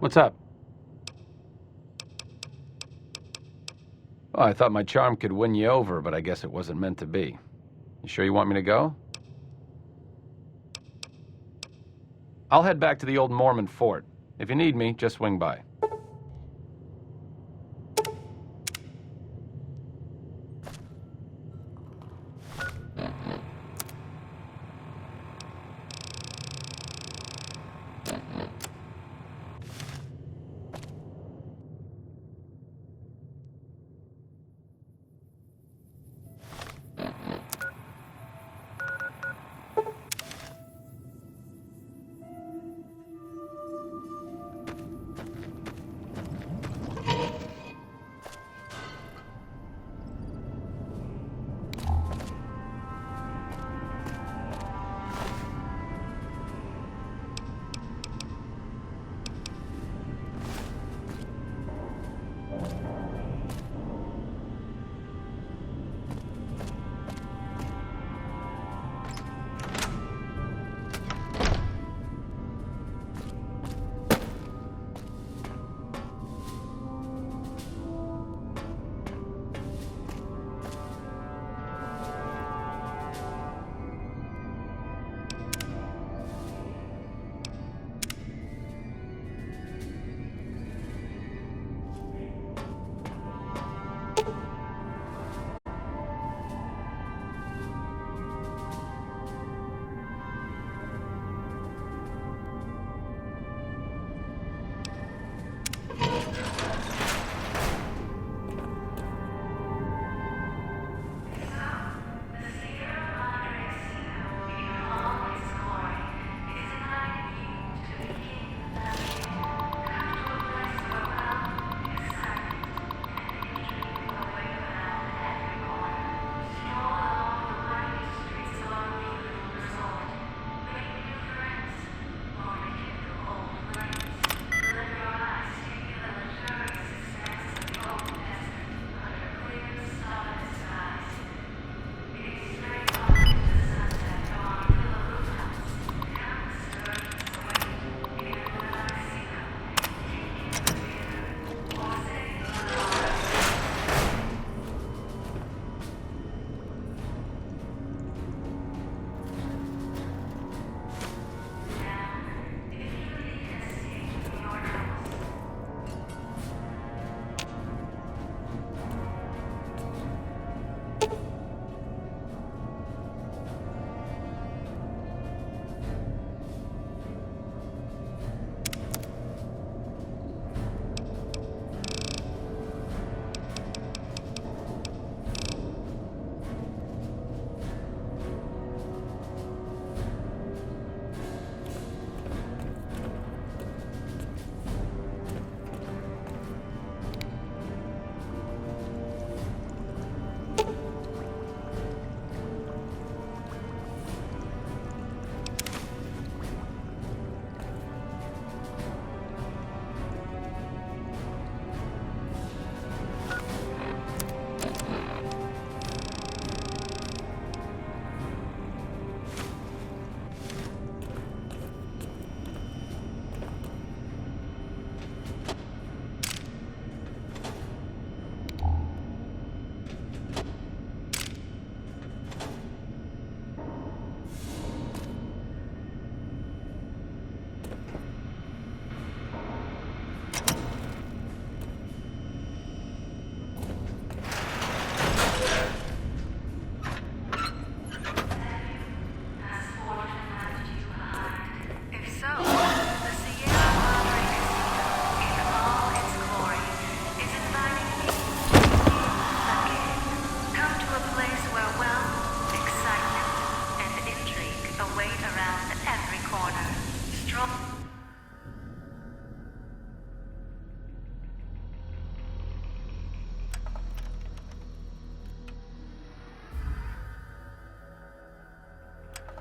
What's up? Oh, I thought my charm could win you over, but I guess it wasn't meant to be. You sure you want me to go? I'll head back to the old Mormon fort. If you need me, just swing by.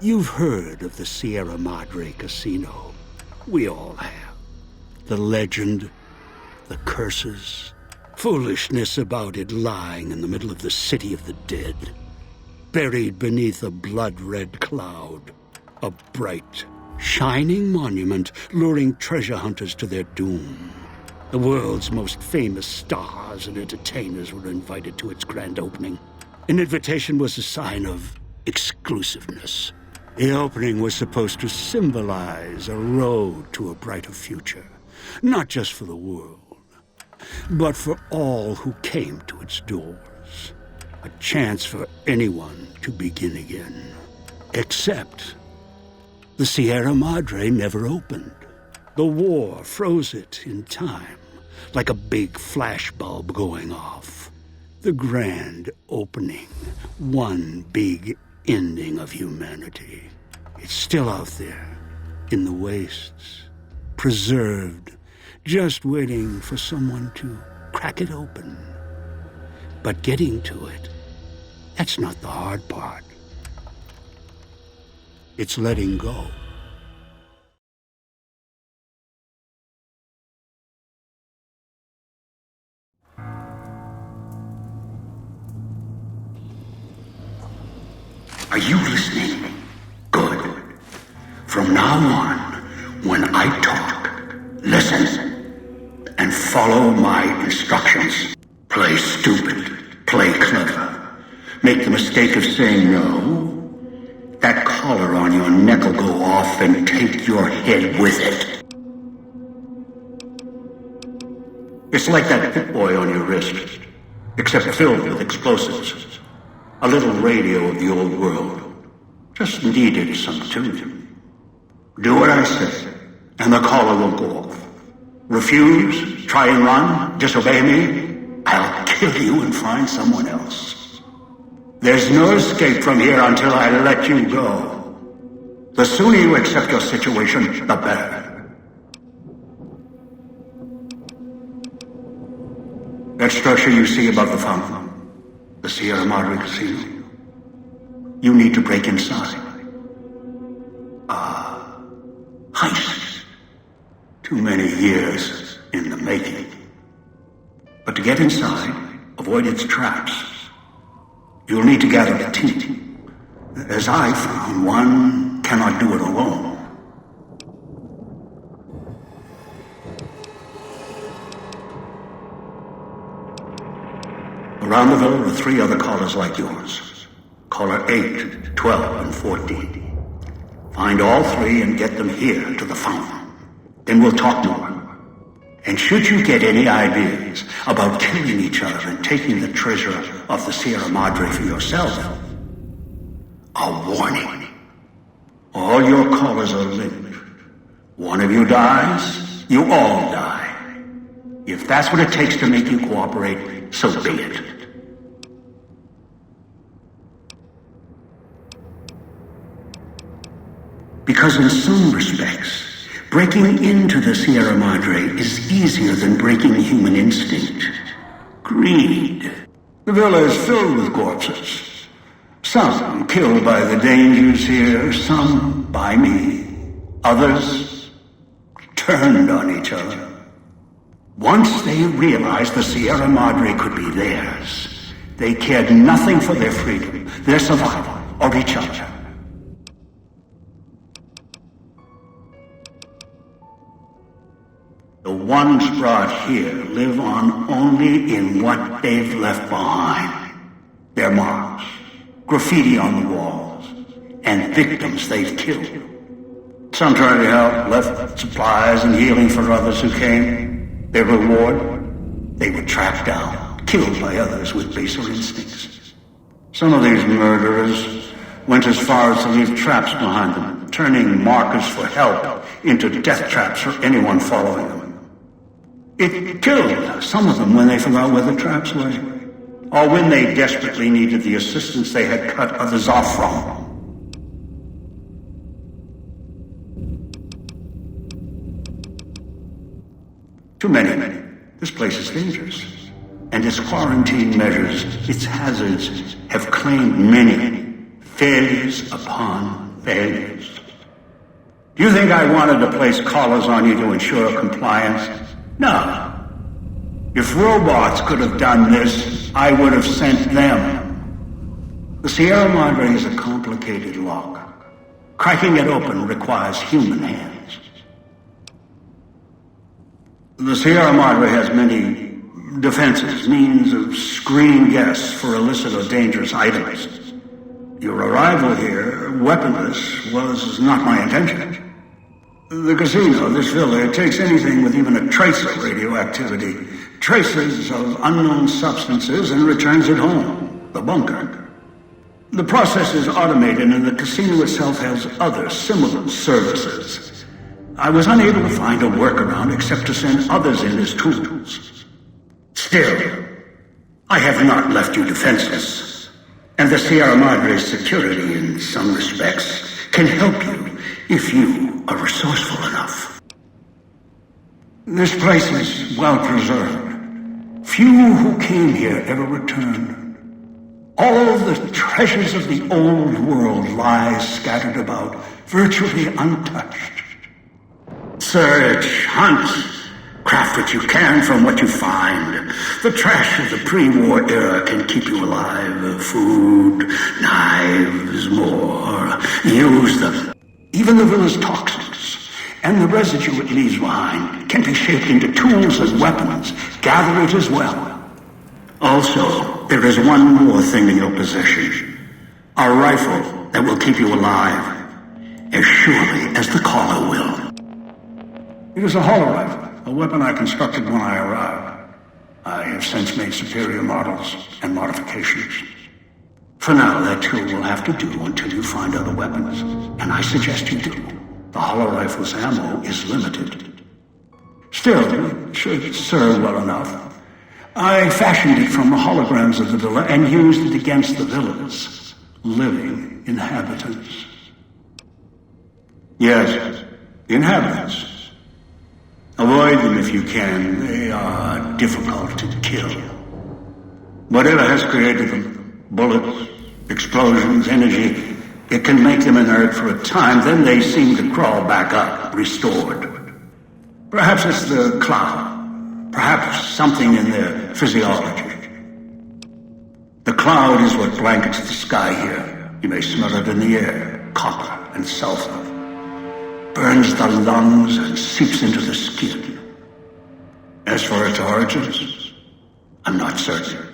You've heard of the Sierra Madre Casino. We all have. The legend, the curses, foolishness about it lying in the middle of the city of the dead. Buried beneath a blood-red cloud. A bright, shining monument luring treasure hunters to their doom. The world's most famous stars and entertainers were invited to its grand opening. An invitation was a sign of exclusiveness. The opening was supposed to symbolize a road to a brighter future, not just for the world, but for all who came to its doors. A chance for anyone to begin again. Except the Sierra Madre never opened. The war froze it in time, like a big flashbulb going off. The grand opening, one big ending of humanity. It's still out there, in the wastes, preserved, just waiting for someone to crack it open. But getting to it, that's not the hard part. It's letting go. Are you listening? Good. From now on, when I talk, listen and follow my instructions. Play stupid, play clever. Make the mistake of saying no. That collar on your neck will go off and take your head with it. It's like that Pip Boy on your wrist, except filled with explosives. A little radio of the old world. Just needed some tuning. Do what I say, and the collar won't go off. Refuse, try and run, disobey me, I'll kill you and find someone else. There's no escape from here until I let you go. The sooner you accept your situation, the better. That structure you see above the fountain, the Sierra Madre Casino. You need to break inside. Heist. Too many years in the making. But to get inside, avoid its traps. You'll need to gather a team. As I found, one cannot do it alone. Around the villa are 3 other callers like yours. Caller 8, 12, and 14. Find all 3 and get them here to the fountain. Then we'll talk more. And should you get any ideas about killing each other and taking the treasure of the Sierra Madre for yourself, a warning. All your callers are linked. One of you dies, you all die. If that's what it takes to make you cooperate, so be it. Because in some respects, breaking into the Sierra Madre is easier than breaking human instinct. Greed. The villa is filled with corpses. Some killed by the dangers here, some by me. Others turned on each other. Once they realized the Sierra Madre could be theirs, they cared nothing for their freedom, their survival, or each other. The ones brought here live on only in what they've left behind. Their marks, graffiti on the walls, and victims they've killed. Some tried to help, left supplies and healing for others who came. Their reward? They were tracked down, killed by others with baser instincts. Some of these murderers went as far as to leave traps behind them, turning markers for help into death traps for anyone following them. It killed some of them when they forgot where the traps were, or when they desperately needed the assistance they had cut others off from. Too many. This place is dangerous, and its quarantine measures, its hazards, have claimed many failures upon failures. Do you think I wanted to place collars on you to ensure compliance? No. If robots could have done this, I would have sent them. The Sierra Madre is a complicated lock. Cracking it open requires human hands. The Sierra Madre has many defenses, means of screening guests for illicit or dangerous items. Your arrival here, weaponless, was not my intention. The casino, this villa, it takes anything with even a trace of radioactivity, traces of unknown substances, and returns it home, the bunker. The process is automated, and the casino itself has other similar services. I was unable to find a workaround except to send others in as tools. Still, I have not left you defenseless, and the Sierra Madre's security, in some respects, can help you if you are resourceful enough. This place is well preserved. Few who came here ever returned. All the treasures of the old world lie scattered about, virtually untouched. Search, hunt, craft what you can from what you find. The trash of the pre-war era can keep you alive. Food, knives, more. Use them. Even the villa's toxins and the residue it leaves behind can be shaped into tools and weapons. Gather it as well. Also, there is one more thing in your possession. A rifle that will keep you alive, as surely as the caller will. It is a hollow rifle, a weapon I constructed when I arrived. I have since made superior models and modifications. For now, that too will have to do until you find other weapons, and I suggest you do. The hollow rifle's ammo is limited. Still, it should serve well enough. I fashioned it from the holograms of the villa and used it against the villa's living inhabitants. Yes, inhabitants. Avoid them if you can. They are difficult to kill. Whatever has created them, bullets, explosions, energy, it can make them inert for a time, then they seem to crawl back up, restored. Perhaps it's the cloud. Perhaps something in their physiology. The cloud is what blankets the sky here. You may smell it in the air, copper and sulfur. Burns the lungs and seeps into the skin. As for its origins, I'm not certain.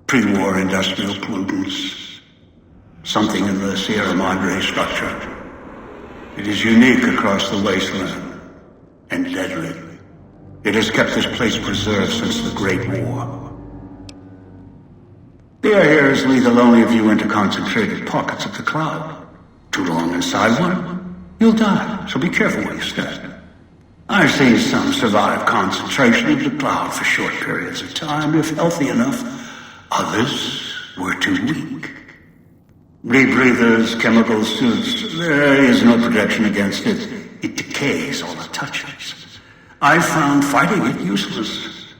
Pre-war industrial pollutants. Something in the Sierra Madre structure. It is unique across the wasteland, and deadly. It has kept this place preserved since the Great War. The air here is lethal only if you enter concentrated pockets of the cloud. Too long inside one, you'll die, so be careful where you step. I've seen some survive concentration of the cloud for short periods of time, if healthy enough. Others were too weak. Rebreathers, chemical suits, there is no protection against it. It decays all it touches. I found fighting it useless.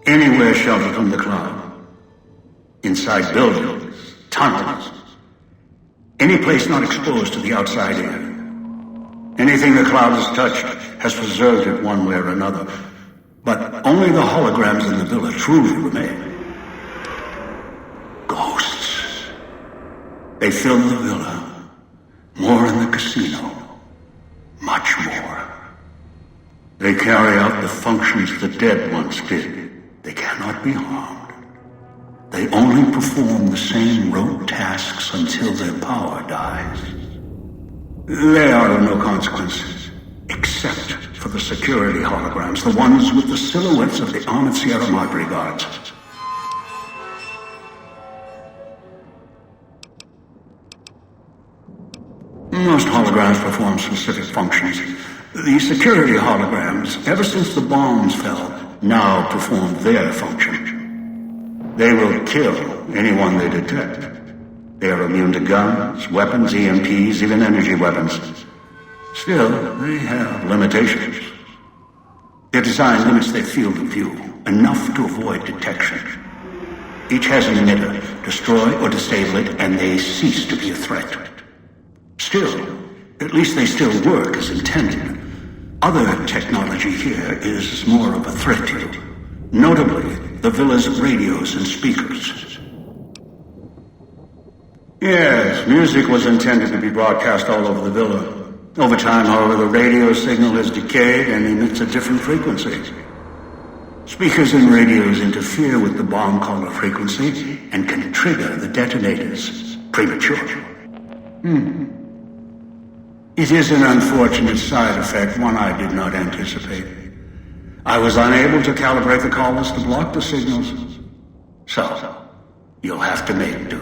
Anywhere sheltered from the cloud. Inside buildings, tunnels. Any place not exposed to the outside air. Anything the cloud has touched has preserved it one way or another. But only the holograms in the villa truly remain. Ghosts. They fill the villa. More in the casino. Much more. They carry out the functions the dead once did. They cannot be harmed. They only perform the same rote tasks until their power dies. They are of no consequence, except for the security holograms, the ones with the silhouettes of the armored Sierra Madre guards. Most holograms perform specific functions. The security holograms, ever since the bombs fell, now perform their function. They will kill anyone they detect. They are immune to guns, weapons, EMPs, even energy weapons. Still, they have limitations. Their design limits their field of view, enough to avoid detection. Each has an emitter. Destroy or disable it, and they cease to be a threat. Still, at least they still work as intended. Other technology here is more of a threat to you. Notably, the villa's radios and speakers. Yes, music was intended to be broadcast all over the villa. Over time, however, the radio signal has decayed and emits a different frequency. Speakers and radios interfere with the bomb caller frequency and can trigger the detonators prematurely. It is an unfortunate side effect, one I did not anticipate. I was unable to calibrate the callers to block the signals. So, you'll have to make do.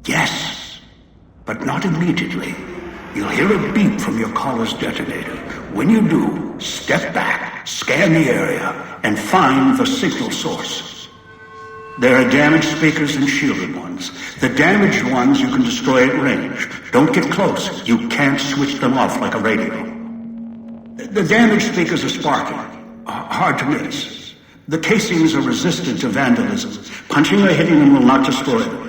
Yes, but not immediately. You'll hear a beep from your caller's detonator. When you do, step back, scan the area, and find the signal source. There are damaged speakers and shielded ones. The damaged ones you can destroy at range. Don't get close. You can't switch them off like a radio. The damaged speakers are sparking. Hard to miss. The casings are resistant to vandalism. Punching or hitting them will not destroy them.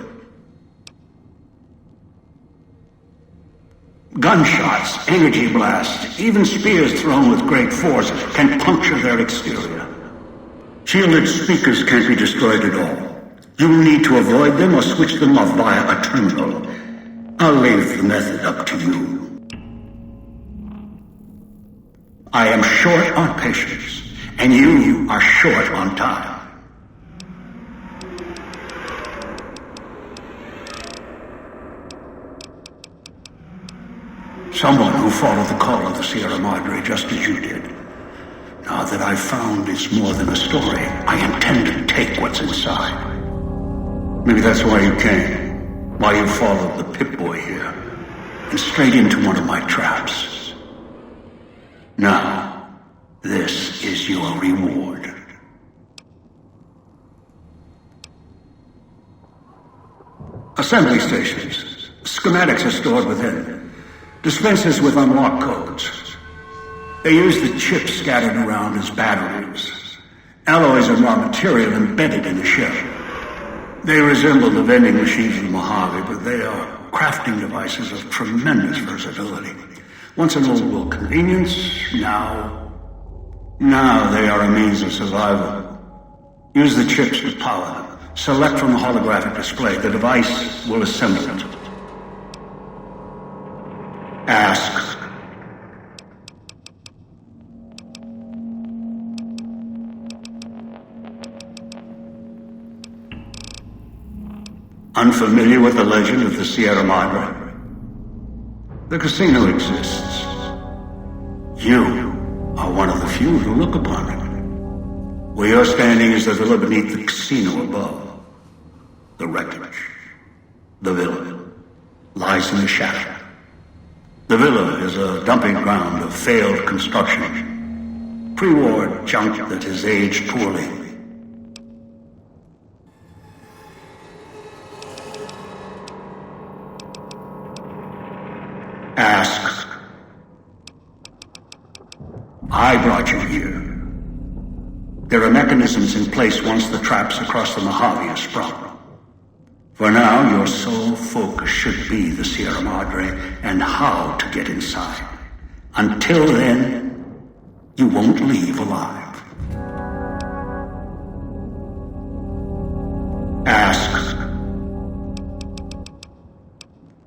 Gunshots, energy blasts, even spears thrown with great force can puncture their exterior. Shielded speakers can't be destroyed at all. You'll need to avoid them or switch them off via a terminal. I'll leave the method up to you. I am short on patience, and you are short on time. Someone who followed the call of the Sierra Madre just as you did. Now that I've found it's more than a story, I intend to take what's inside. Maybe that's why you came. Why you followed the Pip-Boy here. And straight into one of my traps. Now, this is your reward. Assembly stations. Schematics are stored within. Dispensers with unlock codes. They use the chips scattered around as batteries. Alloys and raw material embedded in the ship. They resemble the vending machines in Mojave, but they are crafting devices of tremendous versatility. Once an old world convenience, now they are a means of survival. Use the chips to power them. Select from the holographic display. The device will assemble it. Ask. Unfamiliar with the legend of the Sierra Madre? The casino exists. You are one of the few who look upon it. Where you're standing is the villa beneath the casino above. The wreckage. The villa lies in the shadow. The villa is a dumping ground of failed construction. Pre-war junk that has aged poorly. Ask. I brought you here. There are mechanisms in place once the traps across the Mojave are sprung. For now, your sole focus should be the Sierra Madre and how to get inside. Until then, you won't leave alive. Ask.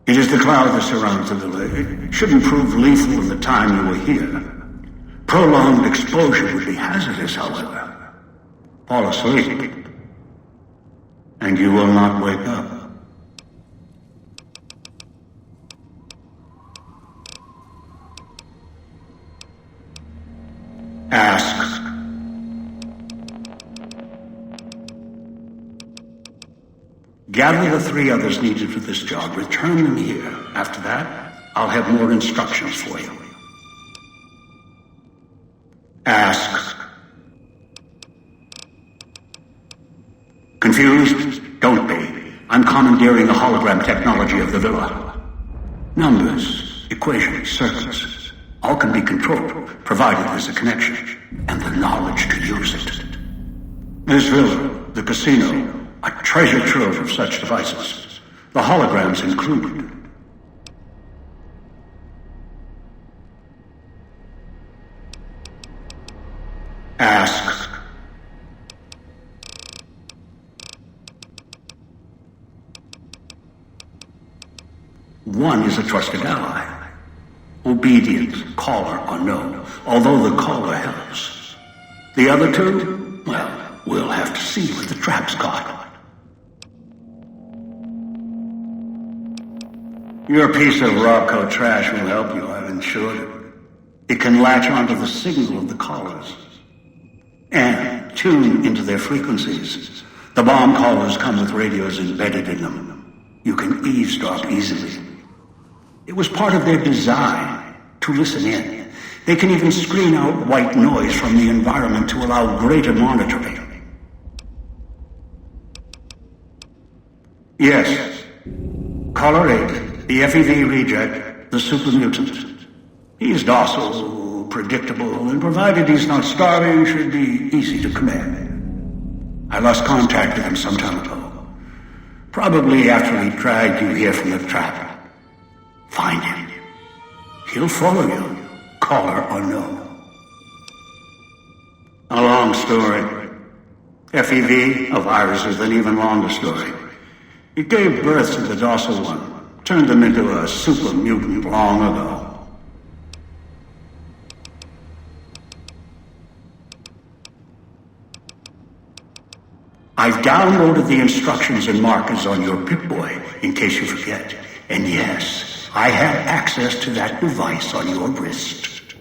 It is the cloud that surrounds the villa. It shouldn't prove lethal in the time you were here. Prolonged exposure would be hazardous, however. Fall asleep, and you will not wake up. Ask. Gather the 3 others needed for this job. Return them here. After that, I'll have more instructions for you. Ask. Confused? Don't be. I'm commandeering the hologram technology of the villa. Numbers, equations, circuits. All can be controlled, provided there's a connection, and the knowledge to use it. This villa, the casino, a treasure trove of such devices. The holograms included. Ask. One is a trusted ally. Obedient, caller unknown, although the caller helps. The other two, well, we'll have to see what the trap's got. Your piece of Robco trash will help you, I've insured it. It can latch onto the signal of the callers and tune into their frequencies. The bomb callers come with radios embedded in them. You can eavesdrop easily. It was part of their design to listen in. They can even screen out white noise from the environment to allow greater monitoring. Yes. Caller 8, the FEV reject, the super mutant. He's docile, predictable, and provided he's not starving, should be easy to command. I lost contact with him some time ago. Probably after he dragged you here from the trap. Find him. He'll follow you, caller unknown. A long story. FEV, a virus, is an even longer story. It gave birth to the docile one, turned them into a super mutant long ago. I've downloaded the instructions and markers on your Pip-Boy, in case you forget. And yes, I have access to that device on your wrist.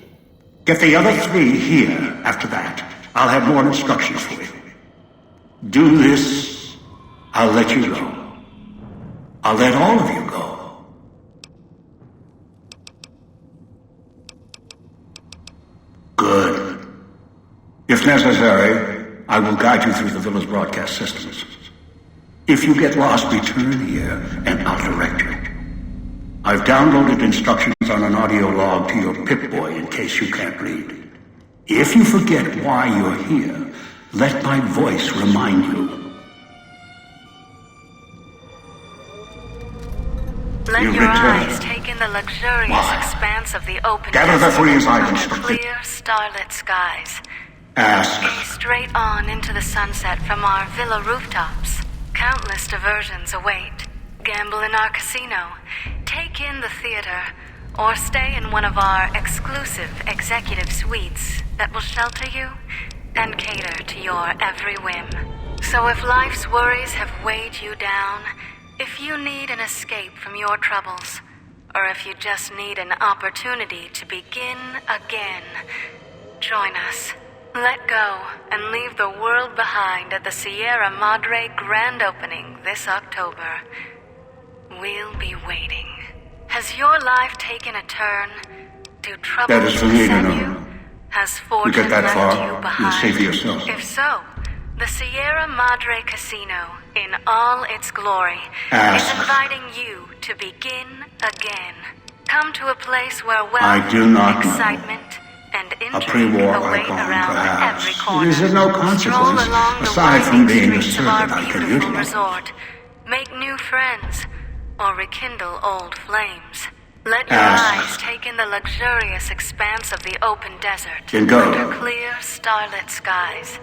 Get the other 3 here after that. I'll have more instructions for you. Do this, I'll let you go. I'll let all of you go. Good. If necessary, I will guide you through the villa's broadcast systems. If you get lost, return here, and I'll direct you. I've downloaded instructions on an audio log to your Pip-Boy in case you can't read. If you forget why you're here, let my voice remind you. Let You your return. eyes take in the luxurious Why? expanse of the open Gather the desert freeze under items from the- clear, starlit skies. Ask. Gaze straight on into the sunset from our villa rooftops. Countless diversions await. Gamble in our casino, take in the theater, or stay in one of our exclusive executive suites that will shelter you and cater to your every whim. So if life's worries have weighed you down, if you need an escape from your troubles, or if you just need an opportunity to begin again, join us. Let go and leave the world behind at the Sierra Madre grand opening this October. We'll be waiting. Has your life taken a turn? Do troubles That is for me to beset know. you? Has You fortune get that left far, you you'll behind? see for yourself. If so, the Sierra Madre Casino, in all its glory, Ask. is inviting you to begin again. Come to a place where wealth, I do not know. excitement, and A intrigue pre-war await icon, around perhaps. every corner. It is of no consequence, Stroll along the aside from winding being a streets of our servant I can beautiful utilize. resort. Make new friends, or rekindle old flames. Let your Ask. eyes take in the luxurious expanse of the open desert Then go. under clear, starlit skies.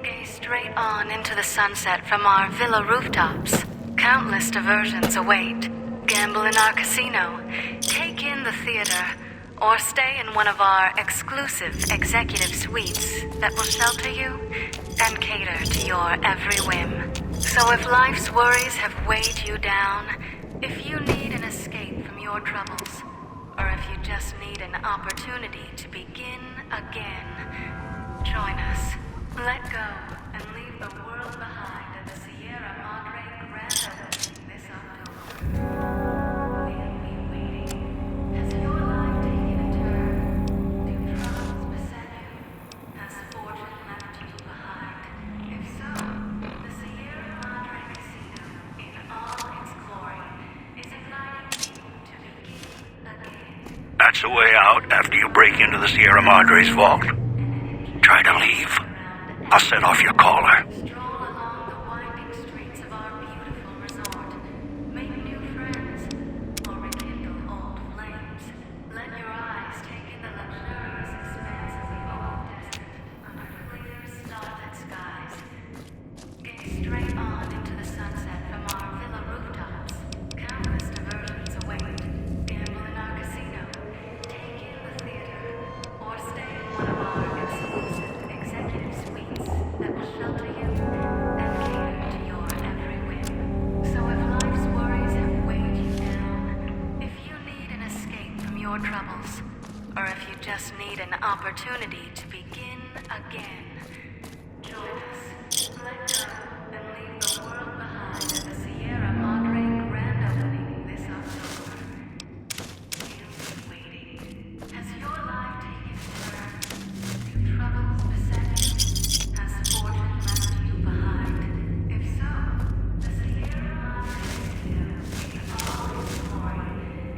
Gaze straight on into the sunset from our villa rooftops. Countless diversions await. Gamble in our casino, take in the theater, or stay in one of our exclusive executive suites that will shelter you and cater to your every whim. So if life's worries have weighed you down, if you need an escape from your troubles, or if you just need an opportunity to begin again, join us. Let go and leave the world behind at the Sierra Madre grand opening this October. We'll be waiting. Has your life taken a turn? Do troubles beset you? Has fortune left you behind? If so, the Sierra Madre Casino, in all its glory, is inviting you to begin again. That's a way out after you break into the Sierra Madre's vault. Try to leave. I'll set off your caller. Stroll along the winding streets of our beautiful resort. Make new friends, or rekindle old flames. Let your eyes take in the luxurious expanse of the open desert under clear, starlit skies. Gaze straight on into the sunset from our villa rooftops. Countless diversions await. Gamble in our casino. Take in the theater, or stay in one of our exclusive executive suites that will shelter you and cater to your every whim. So if life's worries have weighed you down, if you need an escape from your troubles, or if you just need an opportunity to begin again, join us. Let go and leave the world behind at the Sierra Madre grand opening this October. You've been waiting. Has your life taken a turn? Do troubles beset you? Has fortune left you behind? If so, the Sierra Madre in all its glory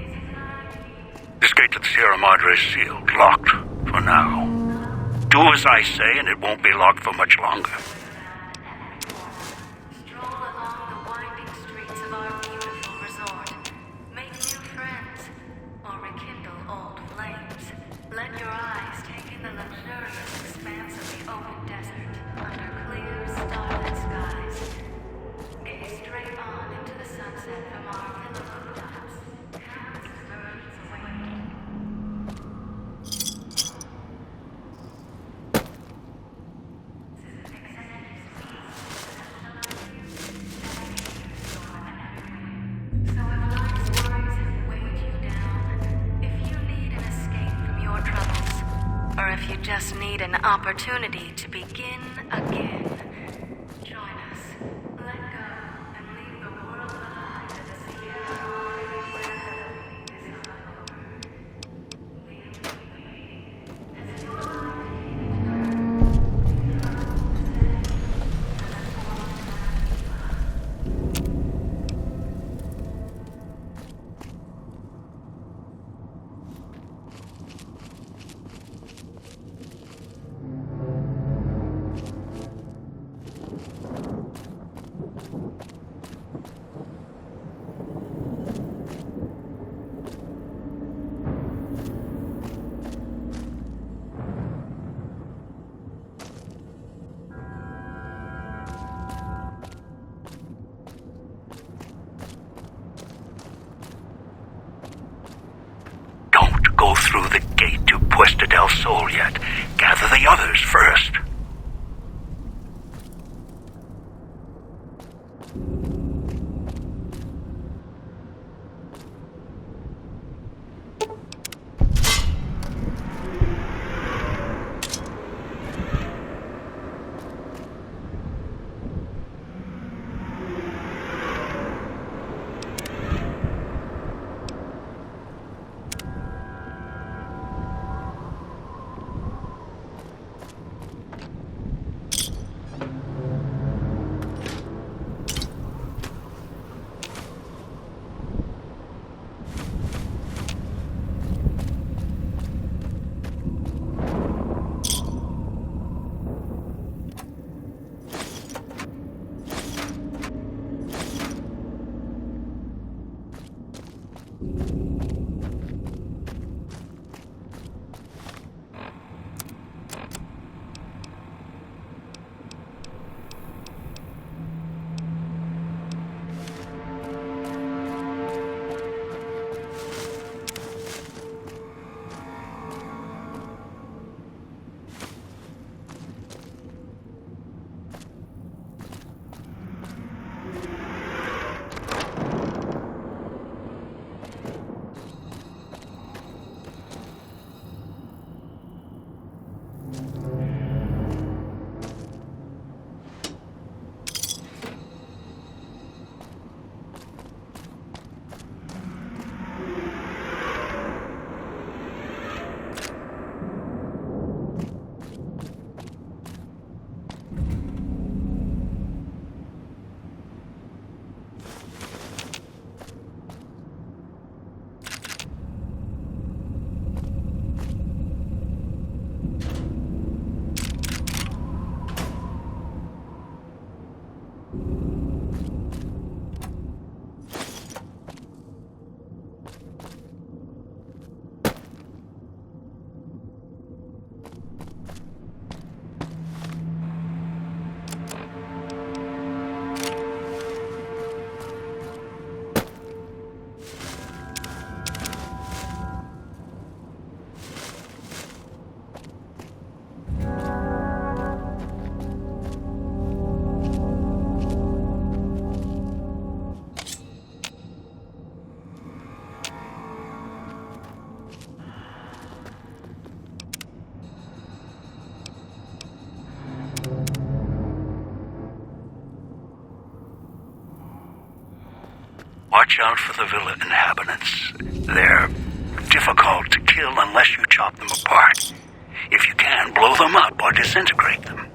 is inviting you. This gate to the Sierra Madre is sealed, locked, for now. Do as I say, and it won't be locked for much longer. Stroll along the winding streets of our beautiful resort. Make new friends, or rekindle old flames. Let your eyes take in the luxurious expanse of the open desert under clear, starlit skies. Gaze straight on into the sunset from our villa rooftops. Countless diversions await. So if life's worries have weighed you down, if you need an escape from your troubles, or if you just need an opportunity to begin again, join us. Let go and leave the world behind at the Sierra Madre grand opening this October. We'll be waiting. Has your life taken a turn? Don't go through the gate to Puesta del Sol yet. Gather the others first. Watch out for the villa inhabitants. They're difficult to kill unless you chop them apart. If you can, blow them up or disintegrate them.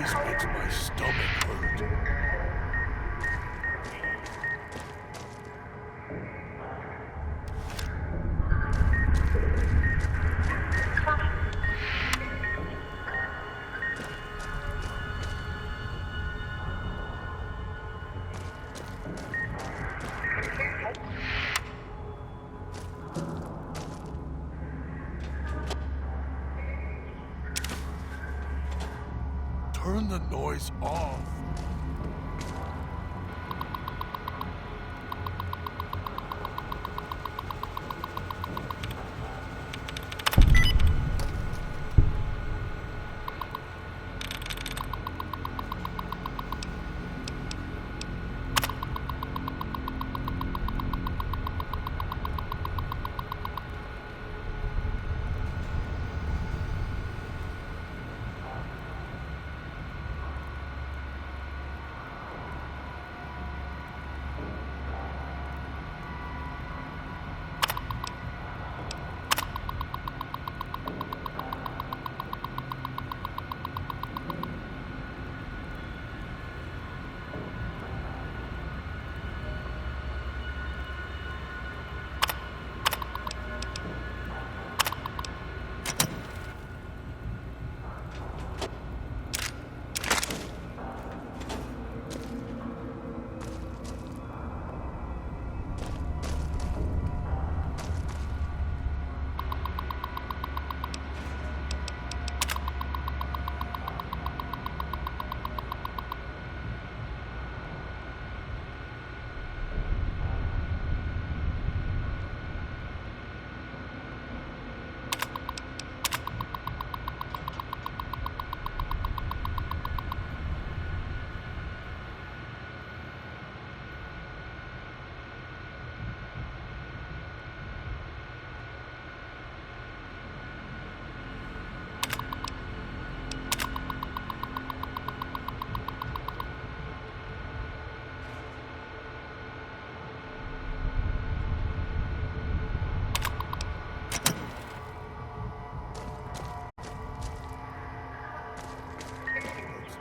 noise makes my stomach hurt. Turn the noise off.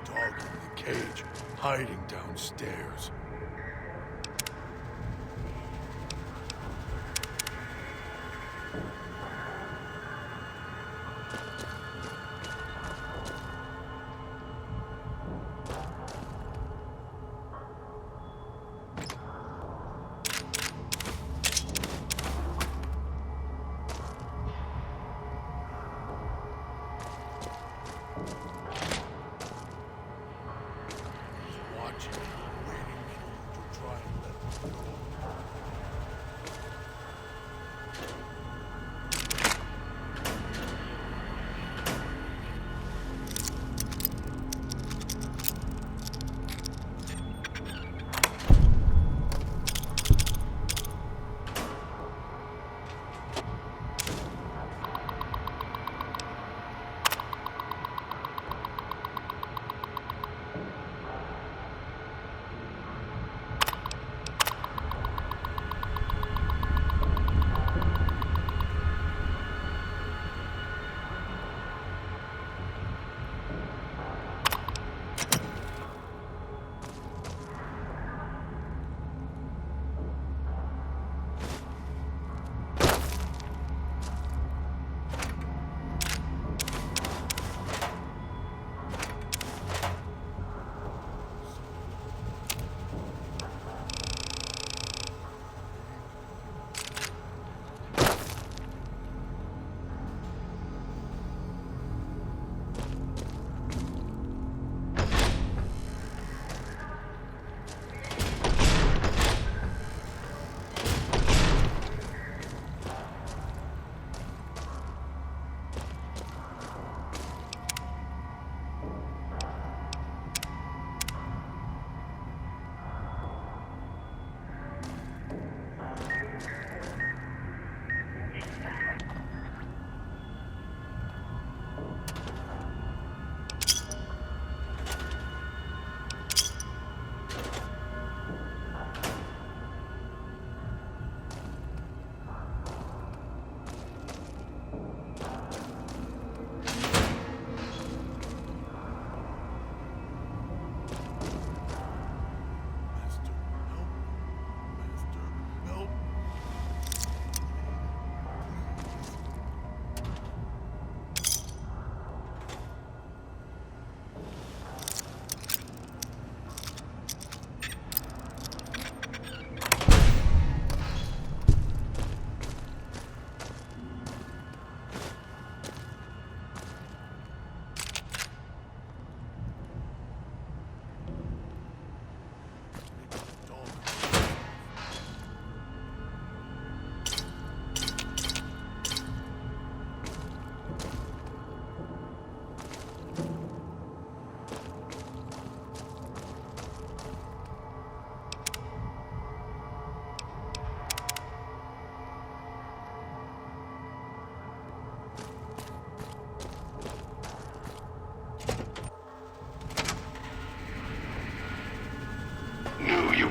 Dog in the cage, hiding downstairs. Watching, waiting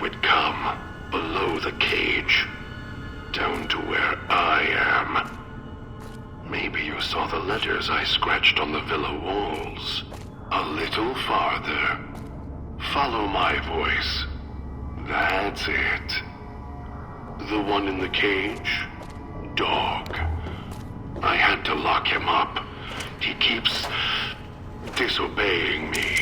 would come below the cage, down to where I am. Maybe you saw the letters I scratched on the villa walls. A little farther. Follow my voice. That's it. The one in the cage? Dog. I had to lock him up. He keeps disobeying me.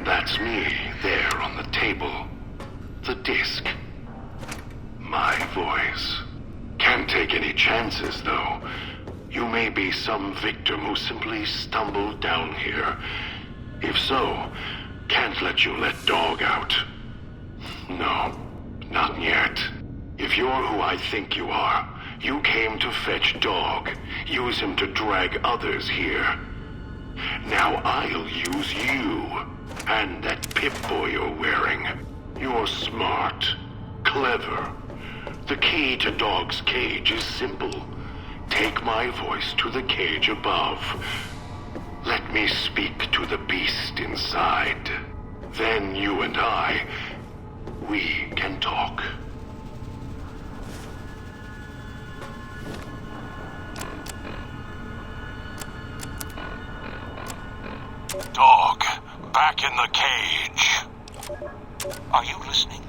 That's me, there on the table. The disc. My voice. Can't take any chances, though. You may be some victim who simply stumbled down here. If so, can't let you let Dog out. No, not yet. If you're who I think you are, you came to fetch Dog. Use him to drag others here. Now I'll use you. And that Pip-Boy you're wearing. You're smart. Clever. The key to Dog's cage is simple. Take my voice to the cage above. Let me speak to the beast inside. Then you and I, we can talk. Dog, back in the cage. Are you listening?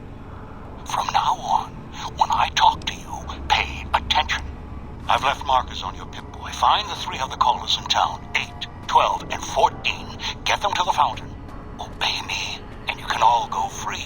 From now on, when I talk to you, pay attention. I've left markers on your Pip-Boy. Find the 3 other callers in town, 8, 12, and 14. Get them to the fountain. Obey me, and you can all go free.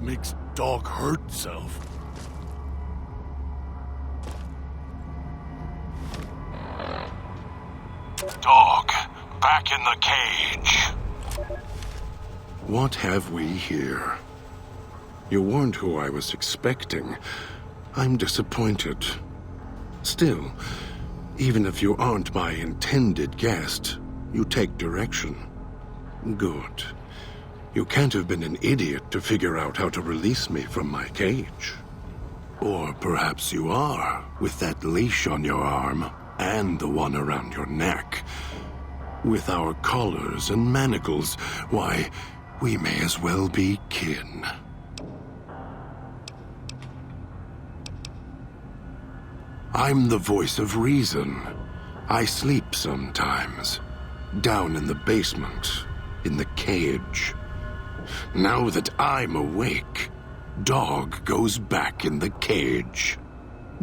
Makes Dog hurt himself. Dog, back in the cage. What have we here? You weren't who I was expecting. I'm disappointed. Still, Even if you aren't my intended guest, you take direction. Good. You can't have been an idiot to figure out how to release me from my cage. Or perhaps you are, with that leash on your arm, and the one around your neck. With our collars and manacles, why, we may as well be kin. I'm the voice of reason. I sleep sometimes. Down in the basement, in the cage. Now that I'm awake, Dog goes back in the cage.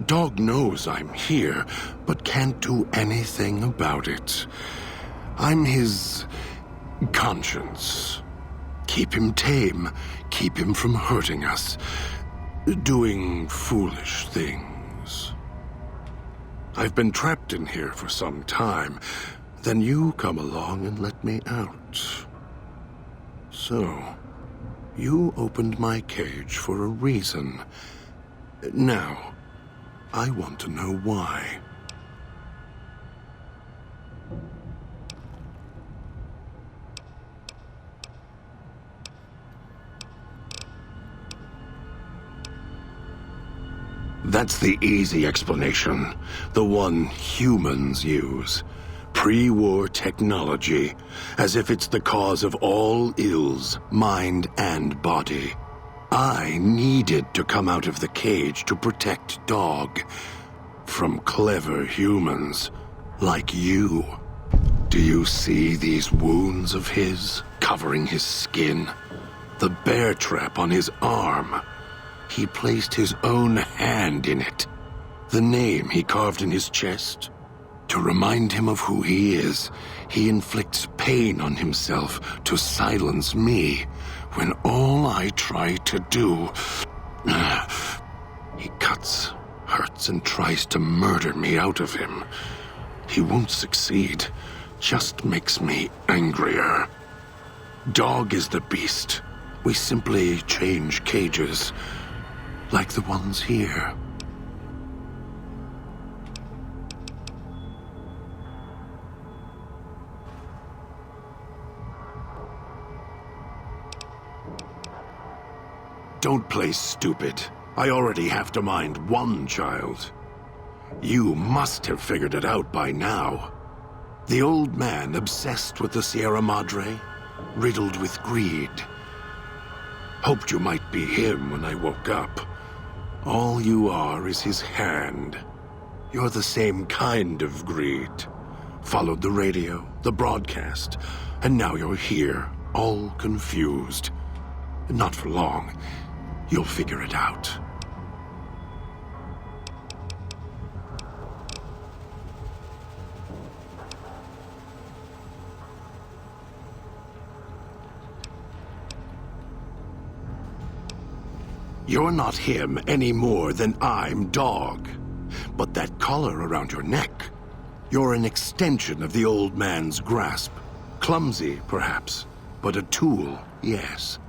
Dog knows I'm here, but can't do anything about it. I'm his conscience. Keep him tame, keep him from hurting us, doing foolish things. I've been trapped in here for some time. Then you come along and let me out. So, you opened my cage for a reason. Now, I want to know why. That's the easy explanation. The one humans use. Pre-war technology. As if it's the cause of all ills, mind and body. I needed to come out of the cage to protect Dog. From clever humans. Like you. Do you see these wounds of his, covering his skin? The bear trap on his arm. He placed his own hand in it. The name he carved in his chest. To remind him of who he is, he inflicts pain on himself to silence me, when all I try to do... He cuts, hurts, and tries to murder me out of him. He won't succeed, just makes me angrier. Dog is the beast. We simply change cages. Like the ones here. Don't play stupid. I already have to mind one child. You must have figured it out by now. The old man obsessed with the Sierra Madre, riddled with greed. Hoped you might be him when I woke up. All you are is his hand. You're the same kind of greed. Followed the radio, the broadcast, and now you're here, all confused. Not for long. You'll figure it out. You're not him any more than I'm Dog. But that collar around your neck, you're an extension of the old man's grasp. Clumsy, perhaps, but a tool, yes.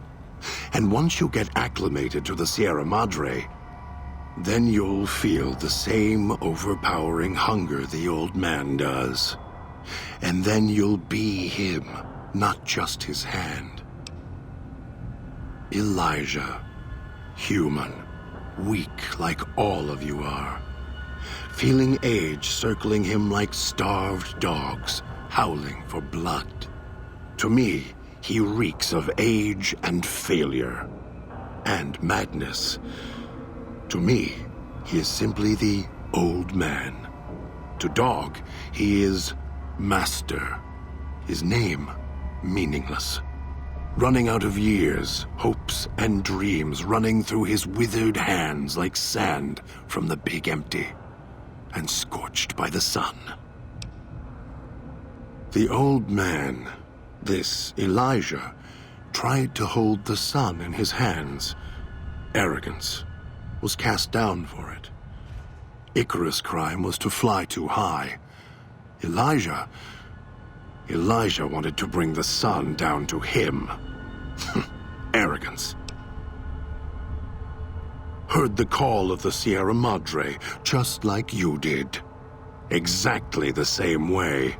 And once you get acclimated to the Sierra Madre, then you'll feel the same overpowering hunger the old man does. And then you'll be him, not just his hand. Elijah. Human. Weak like all of you are. Feeling age circling him like starved dogs, howling for blood. To me, he reeks of age and failure. And madness. To me, he is simply the old man. To Dog, he is Master. His name, meaningless. Running out of years, hopes and dreams running through his withered hands like sand from the big empty, and scorched by the sun. The old man, this Elijah, tried to hold the sun in his hands. Arrogance. Was cast down for it. Icarus' crime was to fly too high. Elijah wanted to bring the sun down to him. Arrogance. Heard the call of the Sierra Madre, just like you did. exactly the same way.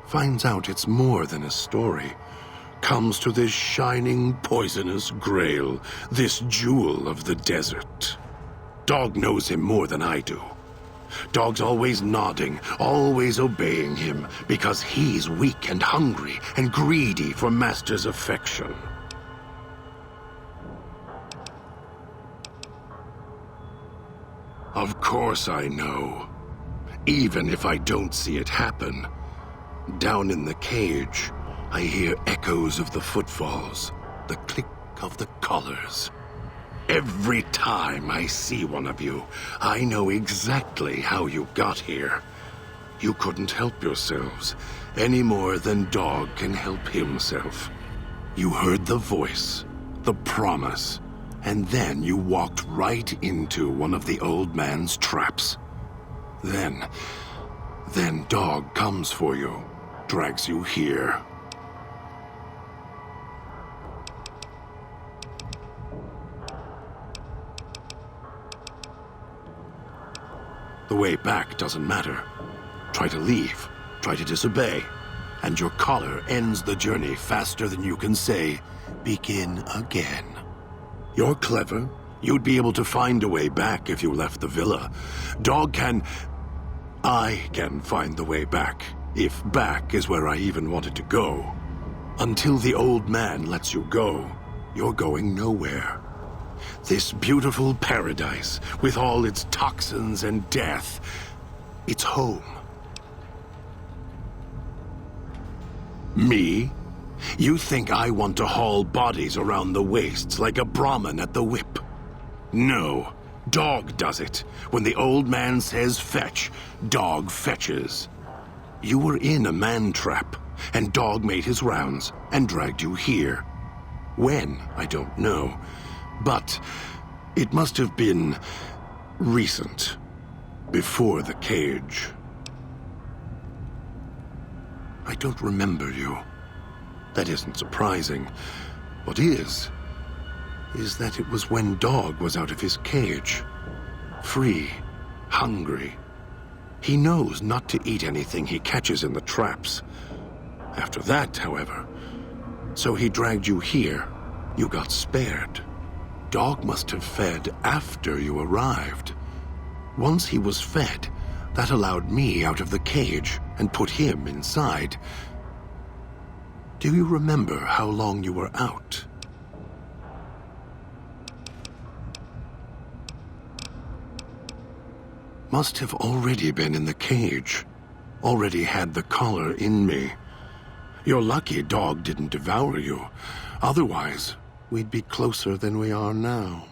Finds out it's more than a story. Comes to this shining, poisonous grail, this jewel of the desert. Dog knows him more than I do. Dog's always nodding, always obeying him, because he's weak and hungry and greedy for Master's affection. Of course I know. Even if I don't see it happen. Down in the cage, I hear echoes of the footfalls, the click of the collars. Every time I see one of you, I know exactly how you got here. You couldn't help yourselves, any more than Dog can help himself. You heard the voice, the promise, and then you walked right into one of the old man's traps. Then Dog comes for you, drags you here. The way back doesn't matter. Try to leave, try to disobey, and your collar ends the journey faster than you can say, "Begin again." You're clever. You'd be able to find a way back if you left the villa. I can find the way back, if back is where I even wanted to go. Until the old man lets you go, you're going nowhere. This beautiful paradise, with all its toxins and death, it's home. Me? You think I want to haul bodies around the wastes like a Brahmin at the whip? No. Dog does it. When the old man says fetch, Dog fetches. You were in a man trap, and Dog made his rounds and dragged you here. When, I don't know. But it must have been recent, before the cage. I don't remember you. That isn't surprising. What is that it was when Dog was out of his cage. Free, hungry. He knows not to eat anything he catches in the traps. After that, however, so he dragged you here. You got spared. Dog must have fed after you arrived. Once he was fed, that allowed me out of the cage and put him inside. Do you remember how long you were out? Must have already been in the cage. Already had the collar in me. You're lucky Dog didn't devour you. Otherwise, we'd be closer than we are now.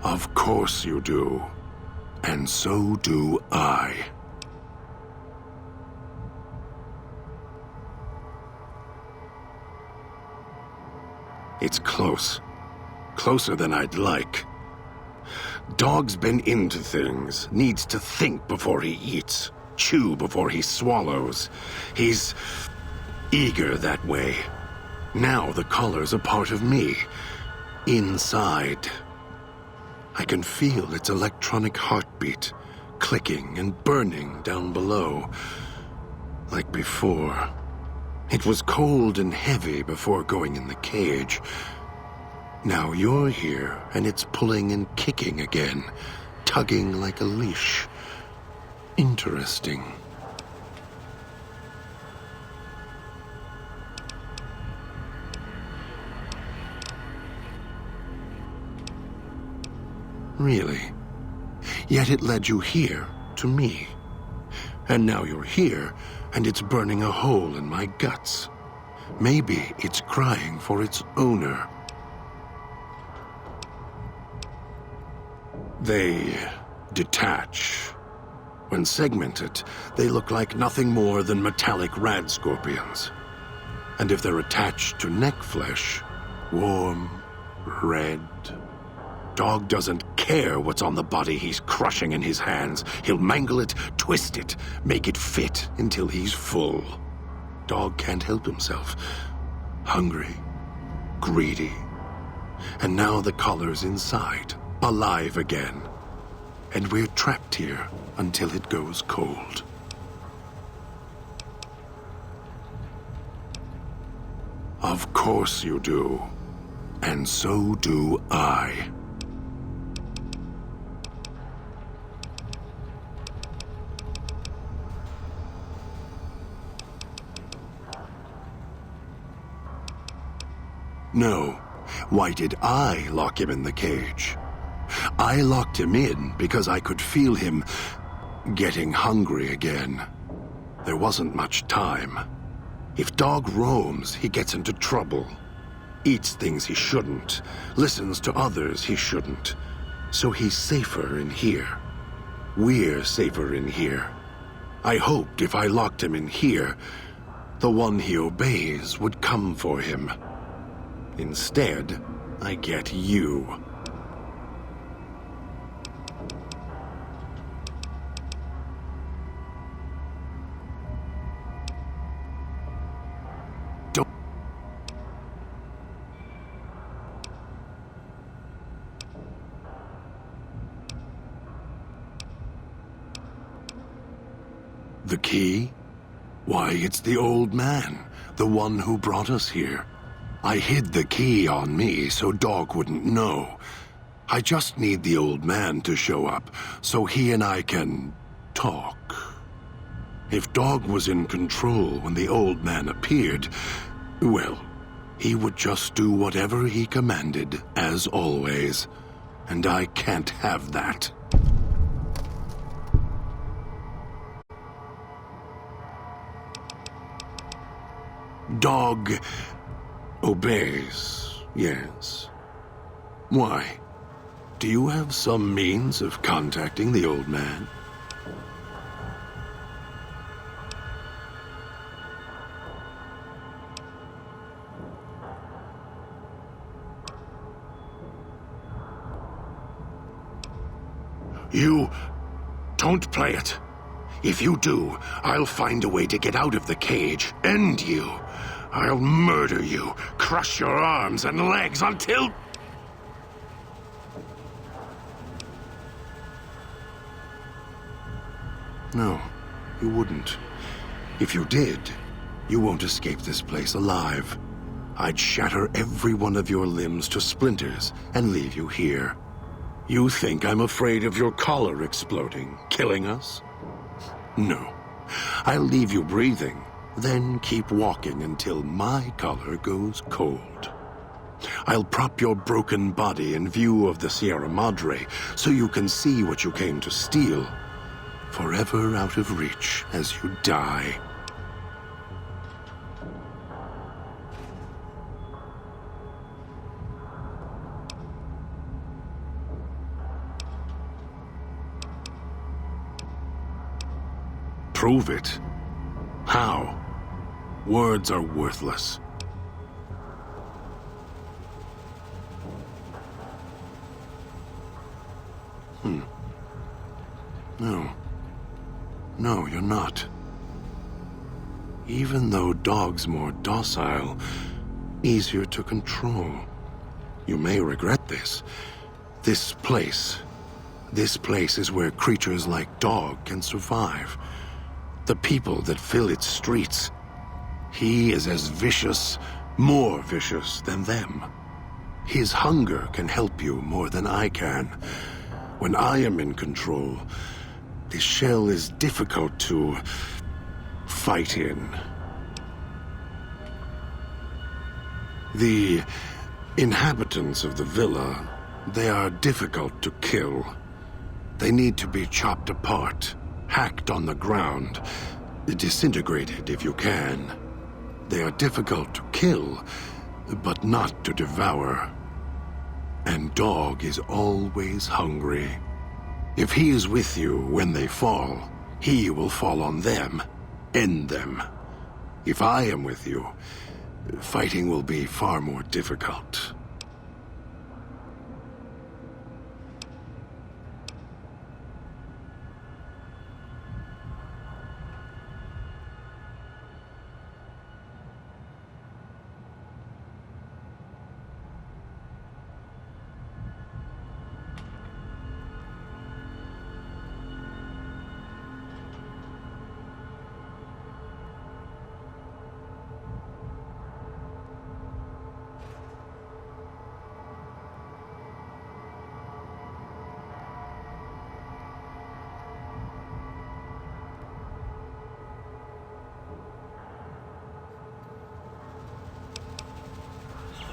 Of course you do. And so do I. It's close. Closer than I'd like. Dog's been into things, needs to think before he eats, chew before he swallows. He's eager that way. Now the collar's a part of me. Inside. I can feel its electronic heartbeat, clicking and burning down below. Like before. It was cold and heavy before going in the cage. Now you're here, and it's pulling and kicking again, tugging like a leash. Interesting. Really? Yet it led you here, to me. And now you're here, and it's burning a hole in my guts. Maybe it's crying for its owner. They detach. When segmented, they look like nothing more than metallic rad scorpions. And if they're attached to neck flesh, warm, red. Dog doesn't care what's on the body he's crushing in his hands. He'll mangle it, twist it, make it fit until he's full. Dog can't help himself. Hungry, greedy. and now the collar's inside, alive again. And we're trapped here until it goes cold. Of course you do. And so do I. No. Why did I lock him in the cage? I locked him in because I could feel him getting hungry again. There wasn't much time. If Dog roams, he gets into trouble. Eats things he shouldn't. Listens to others he shouldn't. So he's safer in here. We're safer in here. I hoped if I locked him in here, the one he obeys would come for him. Instead, I get you. Don't... The key? Why, it's the old man, the one who brought us here. I hid the key on me so Dog wouldn't know. I just need the old man to show up so he and I can talk. If Dog was in control when the old man appeared, well, he would just do whatever he commanded, as always. And I can't have that. Dog obeys, yes. Why? Do you have some means of contacting the old man? You don't play it. If you do, I'll find a way to get out of the cage, end you. I'll murder you, crush your arms and legs until... No, you wouldn't. If you did, you won't escape this place alive. I'd shatter every one of your limbs to splinters and leave you here. You think I'm afraid of your collar exploding, killing us? No. I'll leave you breathing, then keep walking until my collar goes cold. I'll prop your broken body in view of the Sierra Madre so you can see what you came to steal, forever out of reach as you die. Prove it. How? Words are worthless. No. No, you're not. Even though Dog's more docile, easier to control. You may regret this. This place is where creatures like Dog can survive. The people that fill its streets. He is as vicious, more vicious than them. His hunger can help you more than I can. When I am in control, this shell is difficult to fight in. The inhabitants of the villa, they are difficult to kill. They need to be chopped apart, hacked on the ground, disintegrated if you can. They are difficult to kill, but not to devour. And Dog is always hungry. If he is with you when they fall, he will fall on them, end them. If I am with you, fighting will be far more difficult.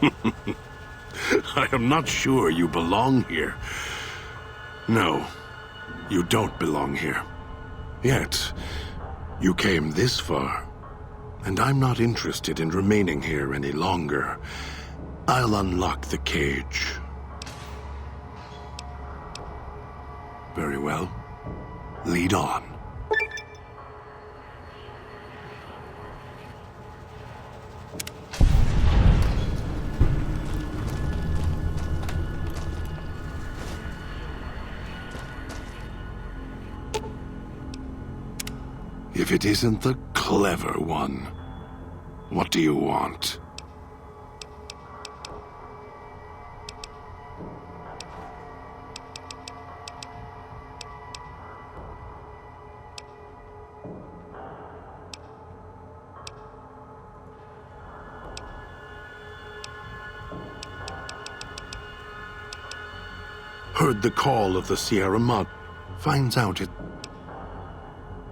I am not sure you belong here. No, you don't belong here. Yet, you came this far, and I'm not interested in remaining here any longer. I'll unlock the cage. Very well. Lead on. If it isn't the clever one, what do you want? Heard the call of the Sierra Madre. Finds out it.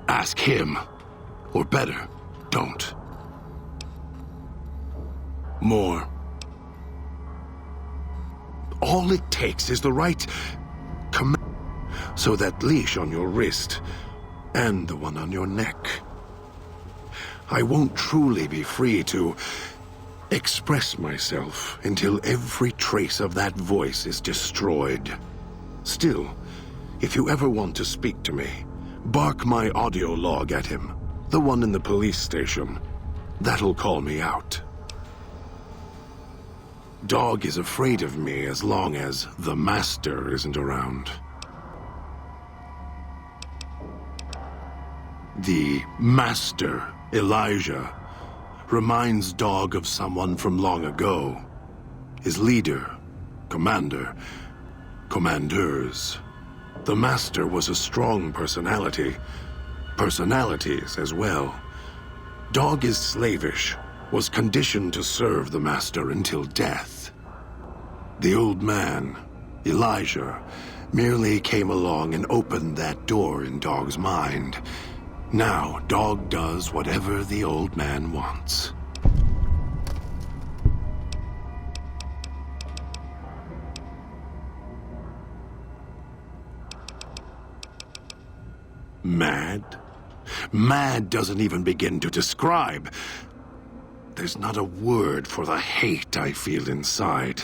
Ask him. Or better, don't. More. All it takes is the right command. So that leash on your wrist, and the one on your neck. I won't truly be free to express myself until every trace of that voice is destroyed. Still, if you ever want to speak to me, bark my audio log at him, the one in the police station. That'll call me out. Dog is afraid of me as long as the Master isn't around. The Master, Elijah, reminds Dog of someone from long ago. His leader, commander, commanders. The Master was a strong personality. Personalities as well. Dog is slavish, was conditioned to serve the Master until death. The old man, Elijah, merely came along and opened that door in Dog's mind. Now, Dog does whatever the old man wants. Mad? Mad doesn't even begin to describe. There's not a word for the hate I feel inside.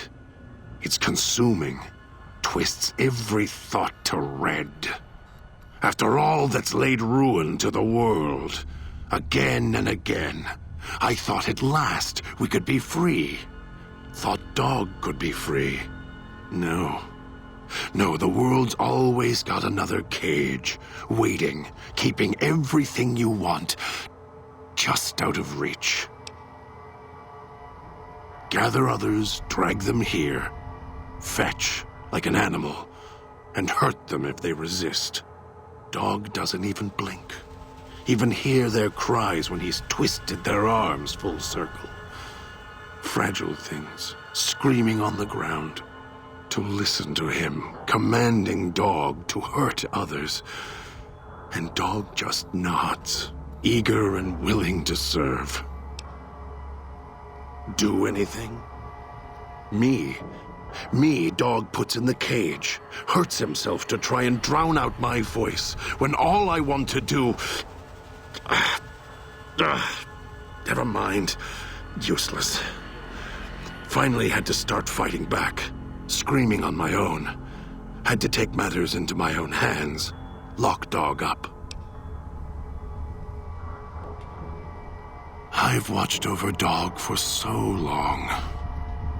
It's consuming, twists every thought to red. After all that's laid ruin to the world, again and again, I thought at last we could be free. Thought Dog could be free. No. No, the world's always got another cage, waiting, keeping everything you want just out of reach. Gather others, drag them here, fetch like an animal, and hurt them if they resist. Dog doesn't even blink, even hear their cries when he's twisted their arms full circle. Fragile things, screaming on the ground. To listen to him, commanding Dog to hurt others. And Dog just nods, eager and willing to serve. Do anything? Me, Dog puts in the cage, hurts himself to try and drown out my voice, when all I want to do... never mind. Useless. Finally had to start fighting back. Screaming on my own. Had to take matters into my own hands. Lock Dog up. I've watched over Dog for so long.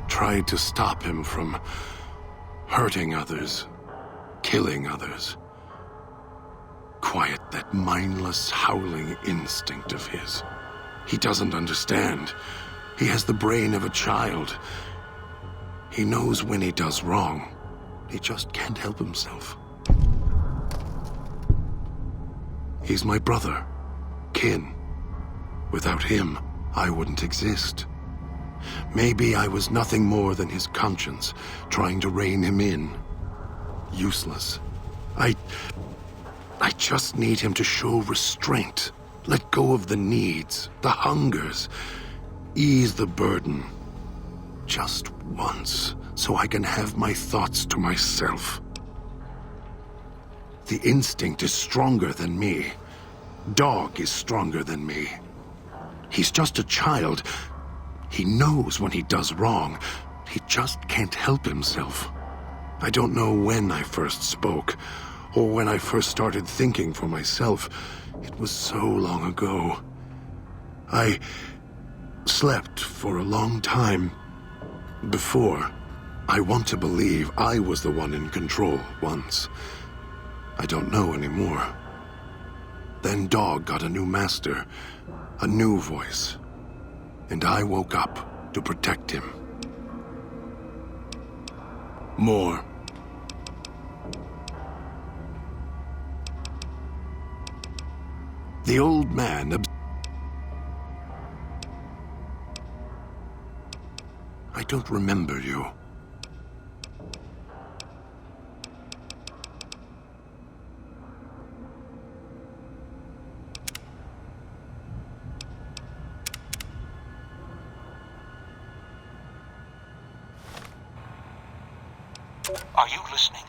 Tried to stop him from hurting others, killing others. Quiet that mindless, howling instinct of his. He doesn't understand. He has the brain of a child. He knows when he does wrong. He just can't help himself. He's my brother, kin. Without him, I wouldn't exist. Maybe I was nothing more than his conscience, trying to rein him in. Useless. I just need him to show restraint. Let go of the needs, the hungers. Ease the burden. Just once, so I can have my thoughts to myself. The instinct is stronger than me. Dog is stronger than me. He's just a child. He knows when he does wrong. He just can't help himself. I don't know when I first spoke, or when I first started thinking for myself. It was so long ago. I slept for a long time before. I want to believe I was the one in control once. I don't know anymore. Then Dog got a new master, a new voice, and I woke up to protect him. More. The old man I don't remember you. Are you listening?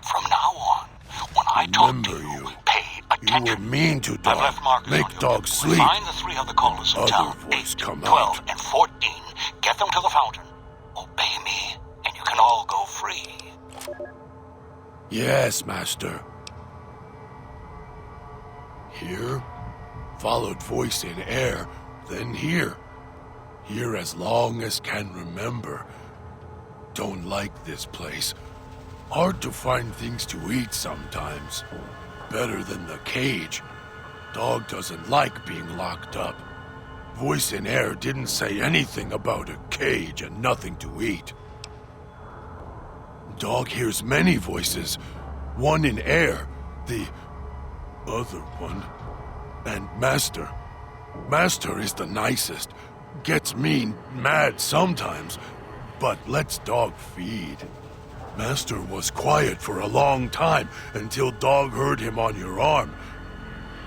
From now on, when I talk to you, pay attention. You were mean to I've Dog. left markers on Make you. Dog sleep. Find the 3 other callers in Other town. voice 8, come 12, out. and 14. Get them to the fountain. Obey me, and you can all go free. Yes, Master. Here, followed voice in air, then here. Here as long as can remember. Don't like this place. Hard to find things to eat sometimes. Better than the cage. Dog doesn't like being locked up. Voice in air didn't say anything about a cage and nothing to eat. Dog hears many voices. One in air, the other one. And Master. Master is the nicest. Gets mean, mad sometimes, but lets Dog feed. Master was quiet for a long time until Dog heard him on your arm.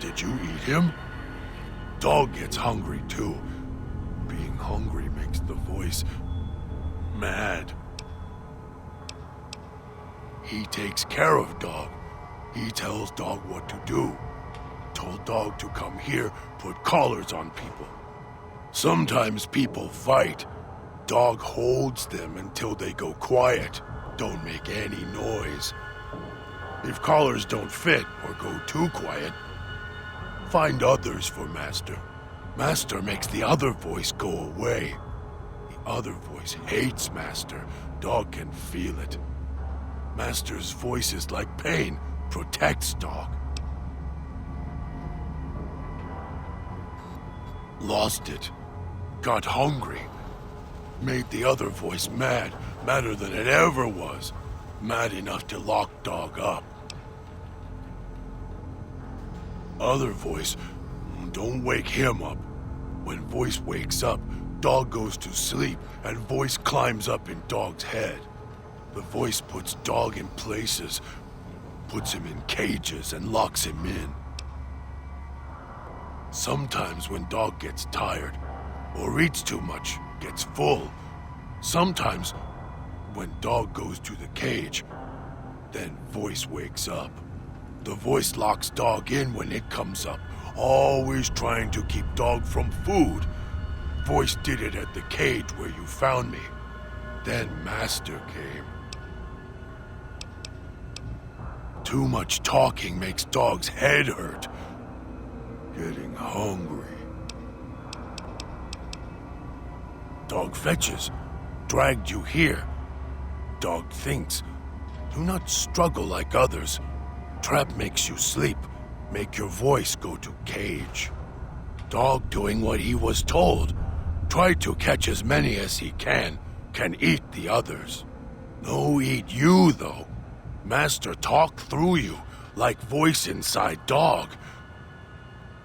Did you eat him? Dog gets hungry too. Being hungry makes the voice mad. He takes care of Dog. He tells Dog what to do. Told Dog to come here, put collars on people. Sometimes people fight. Dog holds them until they go quiet. Don't make any noise. If collars don't fit or go too quiet, find others for Master. Master makes the other voice go away. The other voice hates Master. Dog can feel it. Master's voice is like pain, protects Dog. Lost it. Got hungry. Made the other voice mad, madder than it ever was. Mad enough to lock Dog up. Other voice, don't wake him up. When voice wakes up, Dog goes to sleep and voice climbs up in Dog's head. The voice puts Dog in places, puts him in cages and locks him in. Sometimes when Dog gets tired, or eats too much, gets full. Sometimes when Dog goes to the cage, then voice wakes up. The voice locks Dog in when it comes up, always trying to keep Dog from food. Voice did it at the cage where you found me. Then Master came. Too much talking makes Dog's head hurt. Getting hungry. Dog fetches. Dragged you here. Dog thinks. Do not struggle like others. Trap makes you sleep. Make your voice go to cage. Dog doing what he was told. Try to catch as many as he can eat the others. No eat you, though. Master talk through you, like voice inside Dog.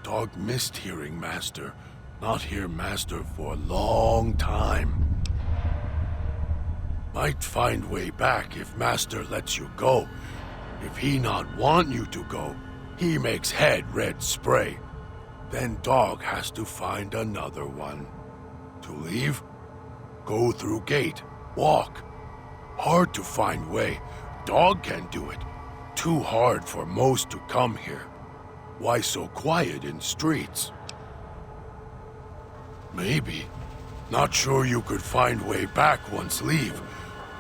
Dog missed hearing Master. Not hear Master for a long time. Might find way back if Master lets you go. If he not want you to go, he makes head red spray. Then Dog has to find another one. To leave? Go through gate. Walk. Hard to find way. Dog can do it. Too hard for most to come here. Why so quiet in streets? Maybe. Not sure you could find way back once leave.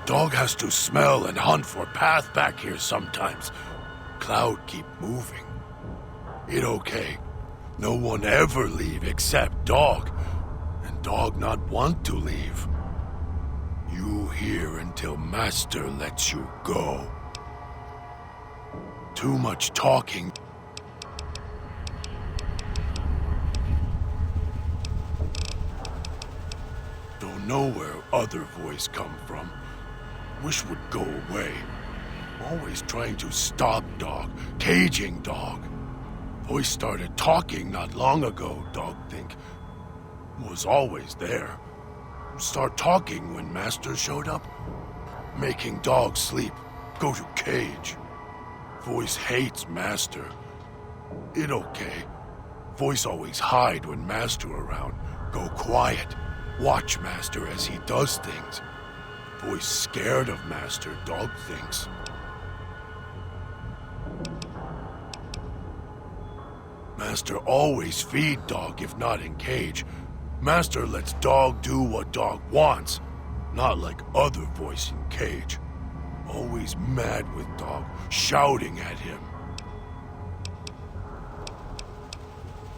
Dog has to smell and hunt for path back here sometimes. Cloud keep moving. It okay. No one ever leave except Dog. And Dog not want to leave. You here until Master lets you go. Too much talking. Don't know where other voice come from. Wish would go away. Always trying to stop Dog, caging Dog. Voice started talking not long ago, Dog think. Was always there. Start talking when Master showed up. Making Dog sleep, go to cage. Voice hates Master. It okay. Voice always hide when Master around. Go quiet. Watch Master as he does things. Voice scared of Master, Dog thinks. Master always feed Dog if not in cage. Master lets Dog do what Dog wants, not like other voice in cage. Always mad with Dog, shouting at him.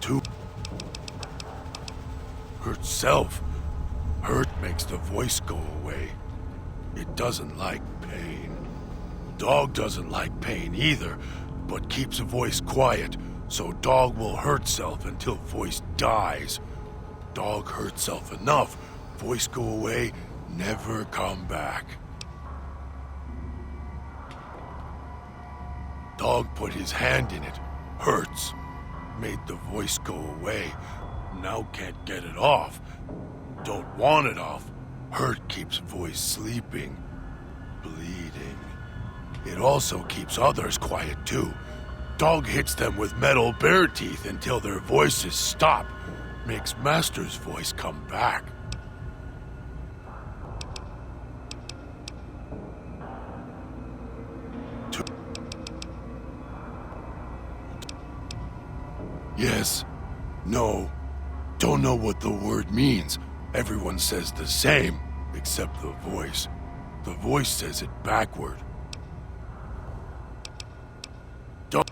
Too hurt self. Hurt makes the voice go away. It doesn't like pain. Dog doesn't like pain either, but keeps a voice quiet, so Dog will hurt self until voice dies. Dog hurt self enough, voice go away, never come back. Dog put his hand in it, hurts. Made the voice go away, now can't get it off. Don't want it off, hurt keeps voice sleeping, bleeding. It also keeps others quiet too. Dog hits them with metal bear teeth until their voices stop. Makes Master's voice come back. Yes. No. Don't know what the word means. Everyone says the same, except the voice. The voice says it backward. Don't...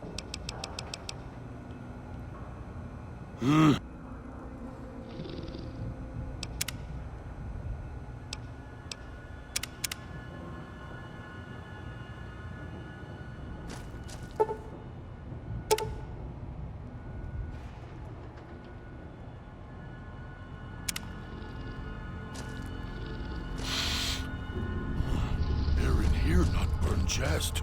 Chest.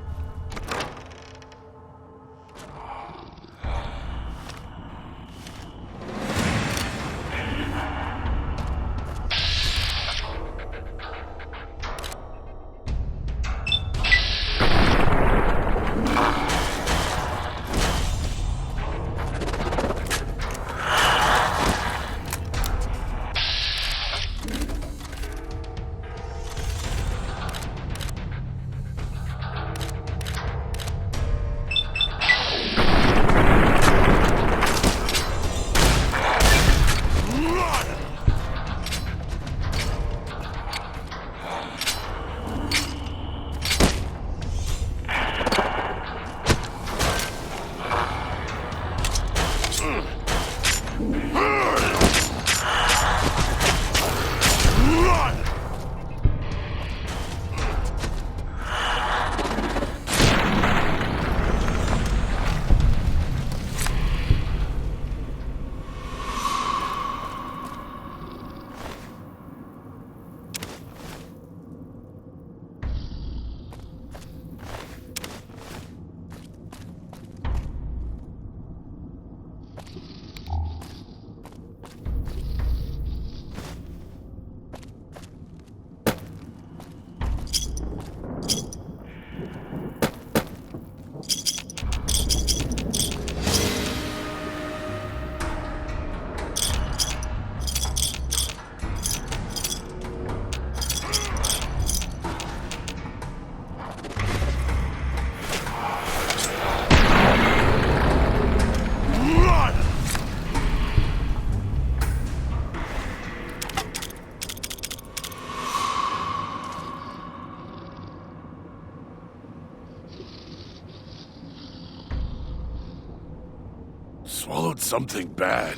swallowed something bad.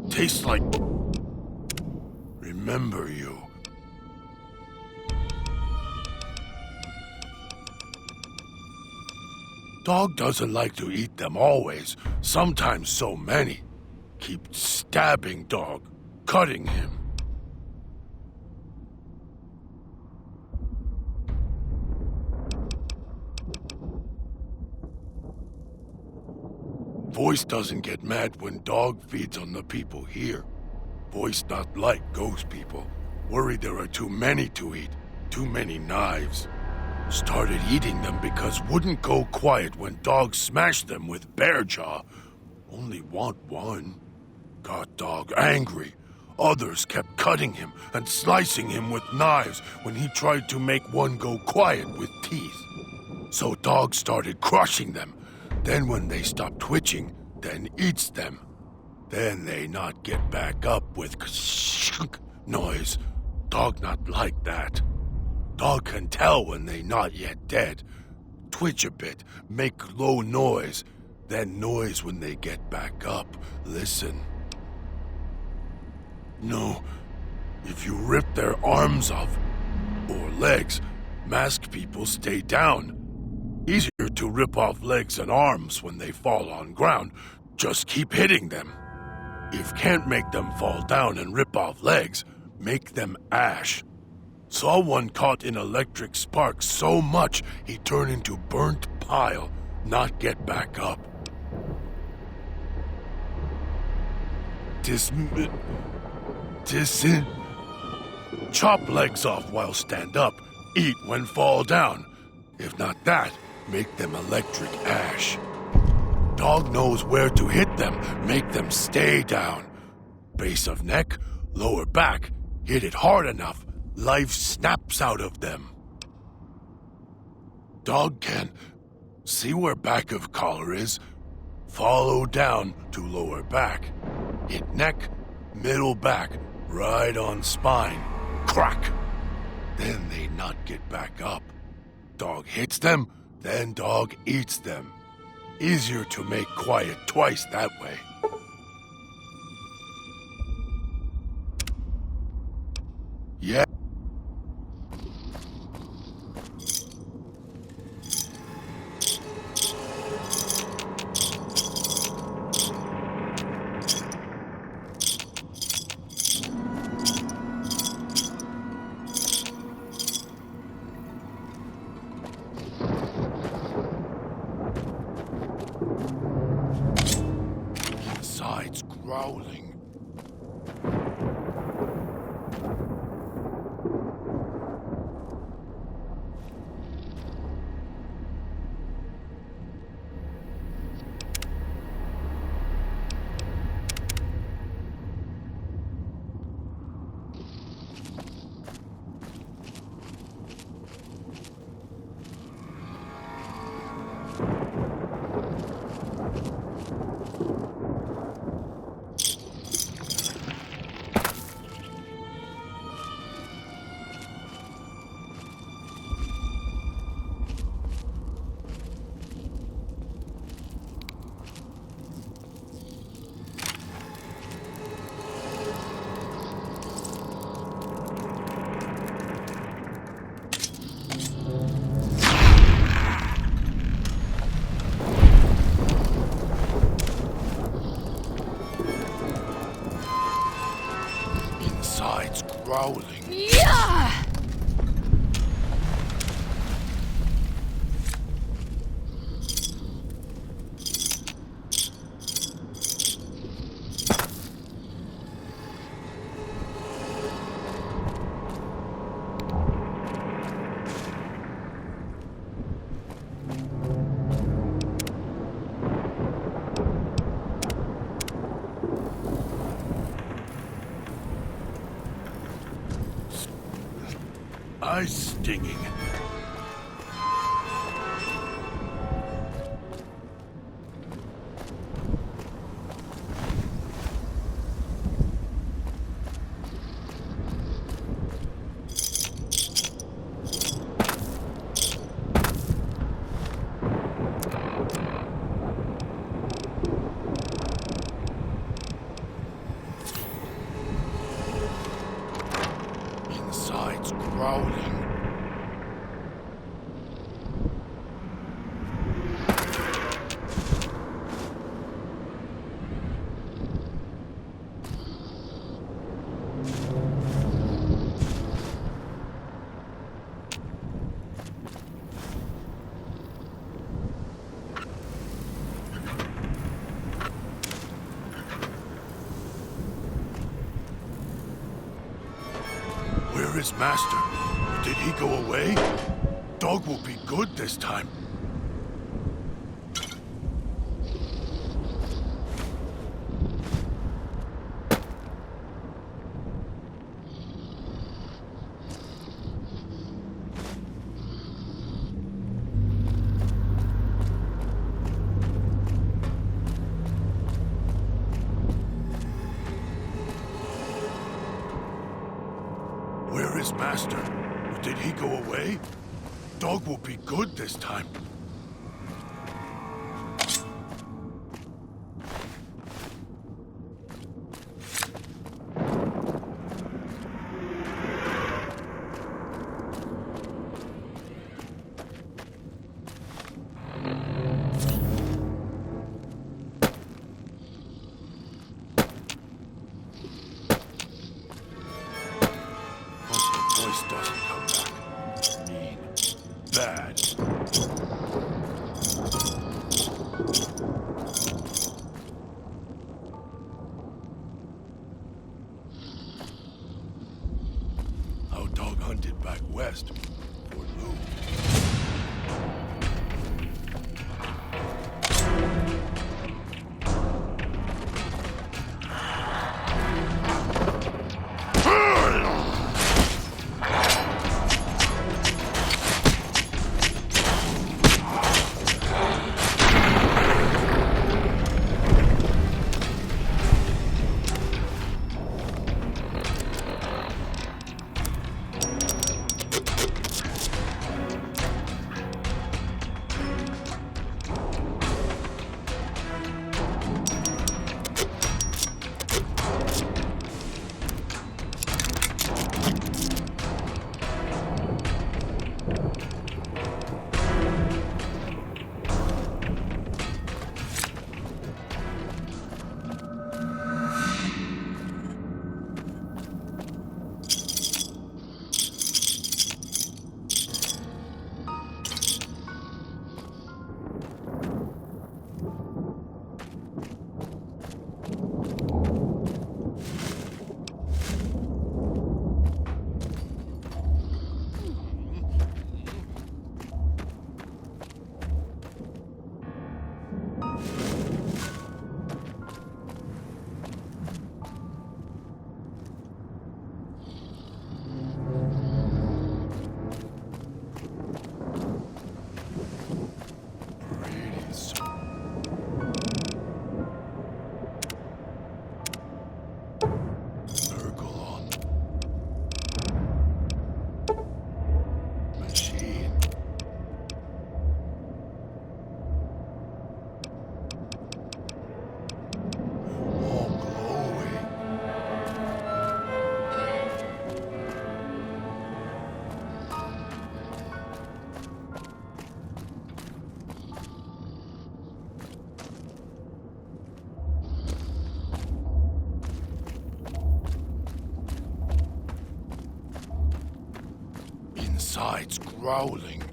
Tastes like... Remember you. Dog doesn't like to eat them always, sometimes so many. Keep stabbing Dog, cutting him. Voice doesn't get mad when Dog feeds on the people here. Voice not like ghost people. Worried there are too many to eat, too many knives. Started eating them because wouldn't go quiet when Dog smashed them with bear jaw. Only want one. Got Dog angry. Others kept cutting him and slicing him with knives when he tried to make one go quiet with teeth. So Dog started crushing them. Then when they stop twitching, then eats them. Then they not get back up with noise. Dog not like that. Dog can tell when they not yet dead. Twitch a bit, make low noise, then noise when they get back up. Listen. No, if you rip their arms off, or legs, masked people stay down. Easier to rip off legs and arms when they fall on ground. Just keep hitting them. If can't make them fall down and rip off legs, make them ash. Saw one caught in electric sparks so much he turned into burnt pile, not get back up. Chop legs off while stand up, eat when fall down. If not that, make them electric ash. Dog knows where to hit them, make them stay down. Base of neck, lower back, hit it hard enough, life snaps out of them. Dog can see where back of collar is, follow down to lower back, hit neck, middle back, right on spine, crack. Then they not get back up. Dog hits them, then Dog eats them. Easier to make quiet twice that way. Yeah. Inside's growling. Inside's growling. Yeah! Eyes stinging. Where is Master? Did he go away? Dog will be good this time. Where is Master? Did he go away? Dog will be good this time. Voice doesn't come back. Mean. Bad. How Dog hunted back west for Lou. Inside's growling.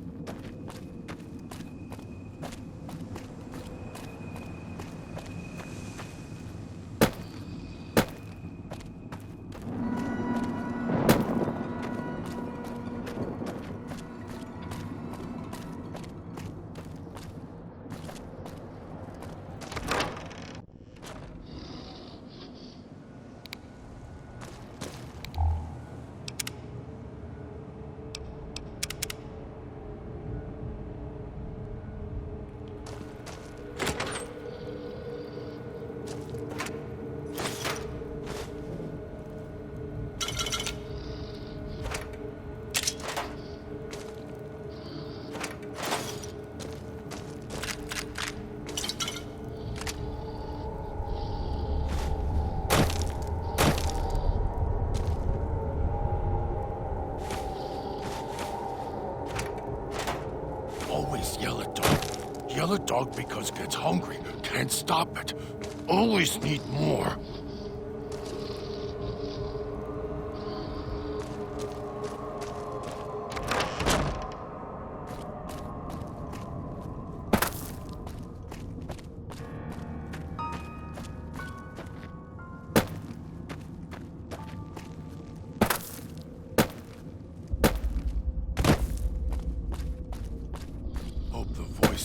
Always yell at dog. Yell at dog because gets hungry. Can't stop it. Always need more.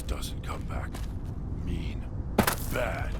doesn't come back. Mean. Bad.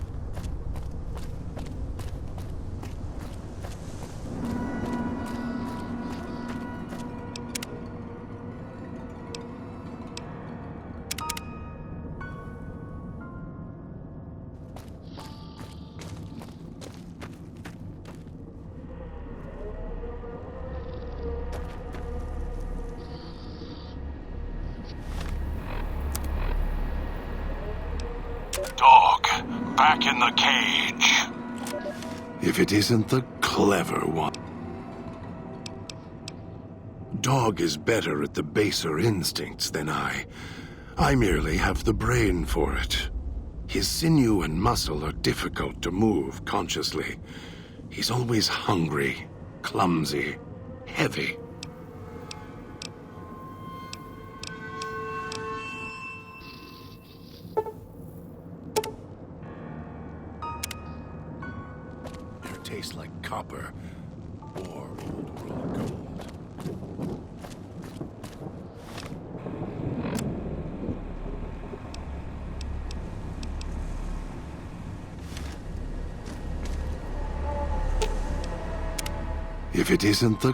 Dog, back in the cage. If it isn't the clever one. Dog is better at the baser instincts than I. I merely have the brain for it. His sinew and muscle are difficult to move consciously. He's always hungry, clumsy, heavy. Tastes like copper or old world gold. If it isn't the...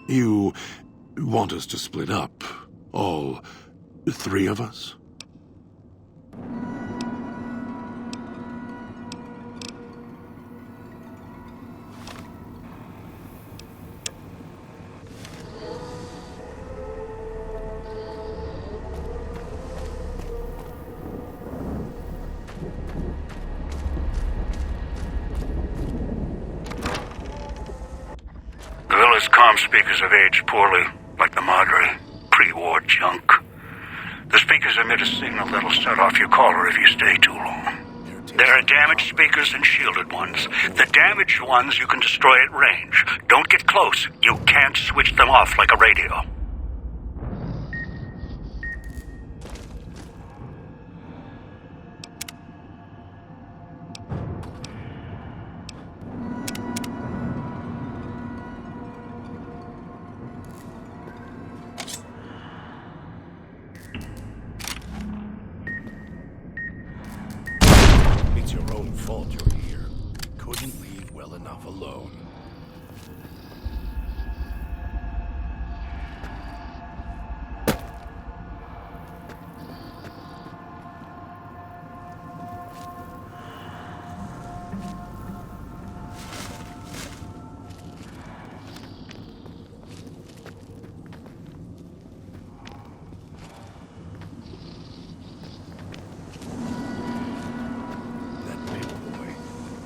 You want us to split up? All three of us? Villa's comm speakers have aged poorly, like the Madre. Pre-war junk. The speakers emit a signal that'll set off your caller if you stay too long. There are damaged speakers and shielded ones. The damaged ones you can destroy at range. Don't get close. You can't switch them off like a radio. It's your own fault you're here. Couldn't leave well enough alone.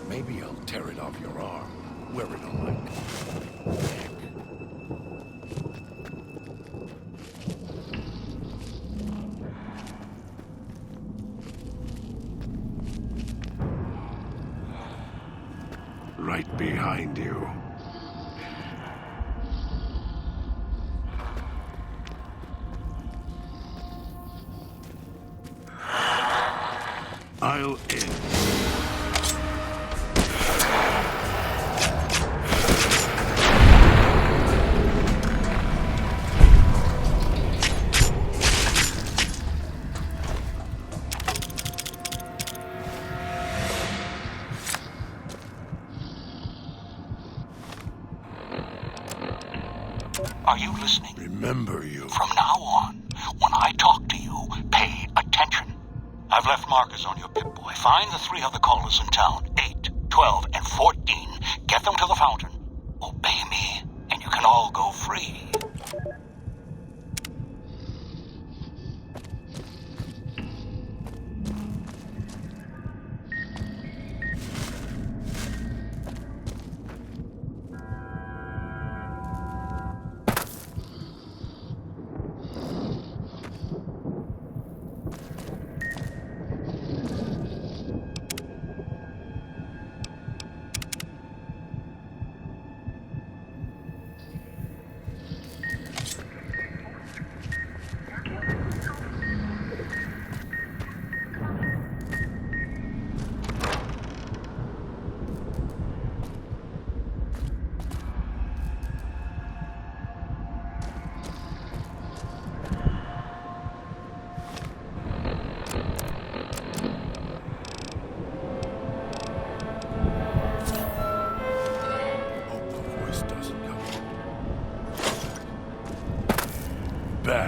Maybe I'll tear it off your arm. Wear it on my neck. Right behind you. I'll end. Are you listening? Remember you. From now on, when I talk to you, pay attention. I've left markers on your Pip-Boy. Find the three other callers in town, 8, 12, and 14. Get them to the fountain. Obey me, and you can all go free.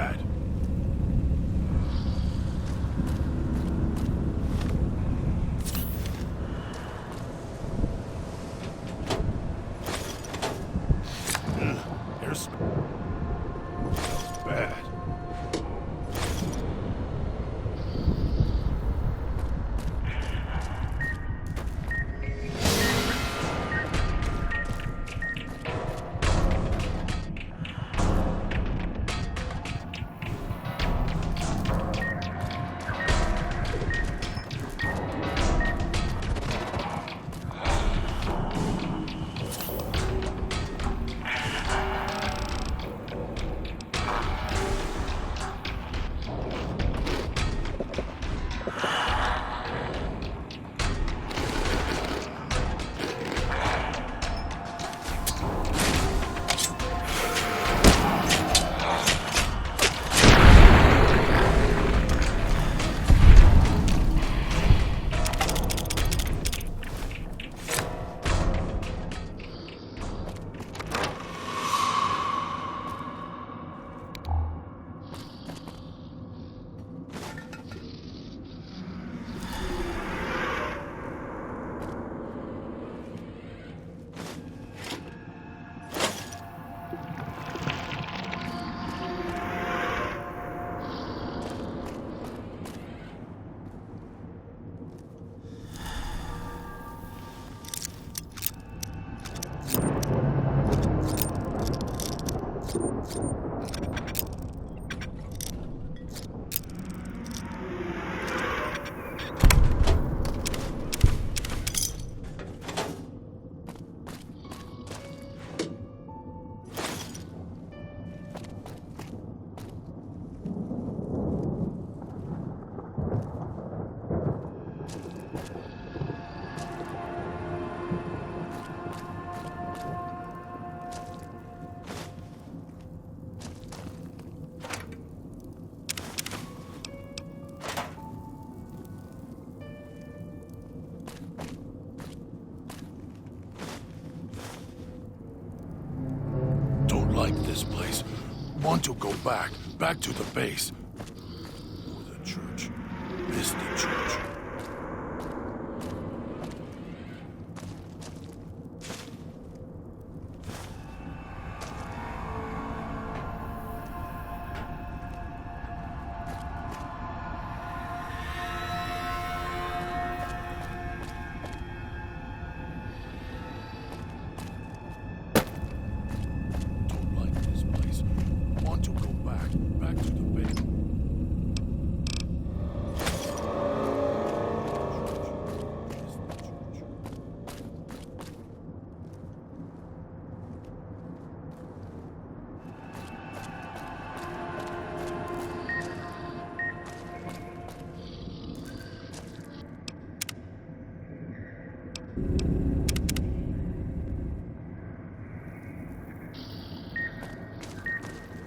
bad. Air smells bad. Like this place. Want to go back to the base. Or the church. Miss the church. Back to the base.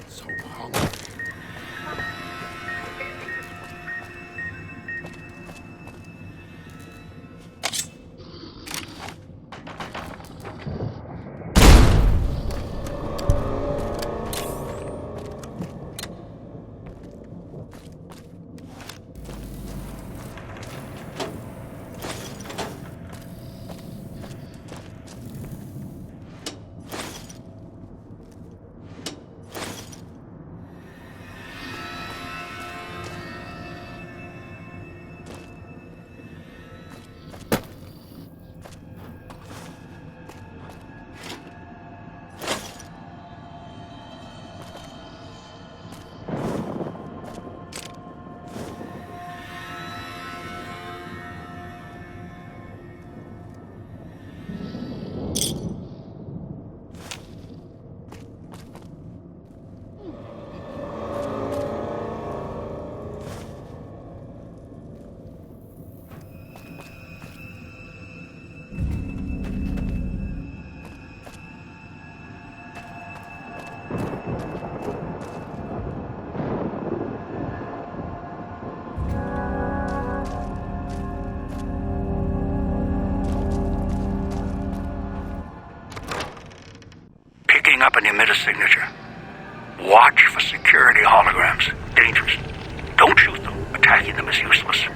So hungry. Up an emitter signature. Watch for security holograms. Dangerous. Don't shoot them. Attacking them is useless.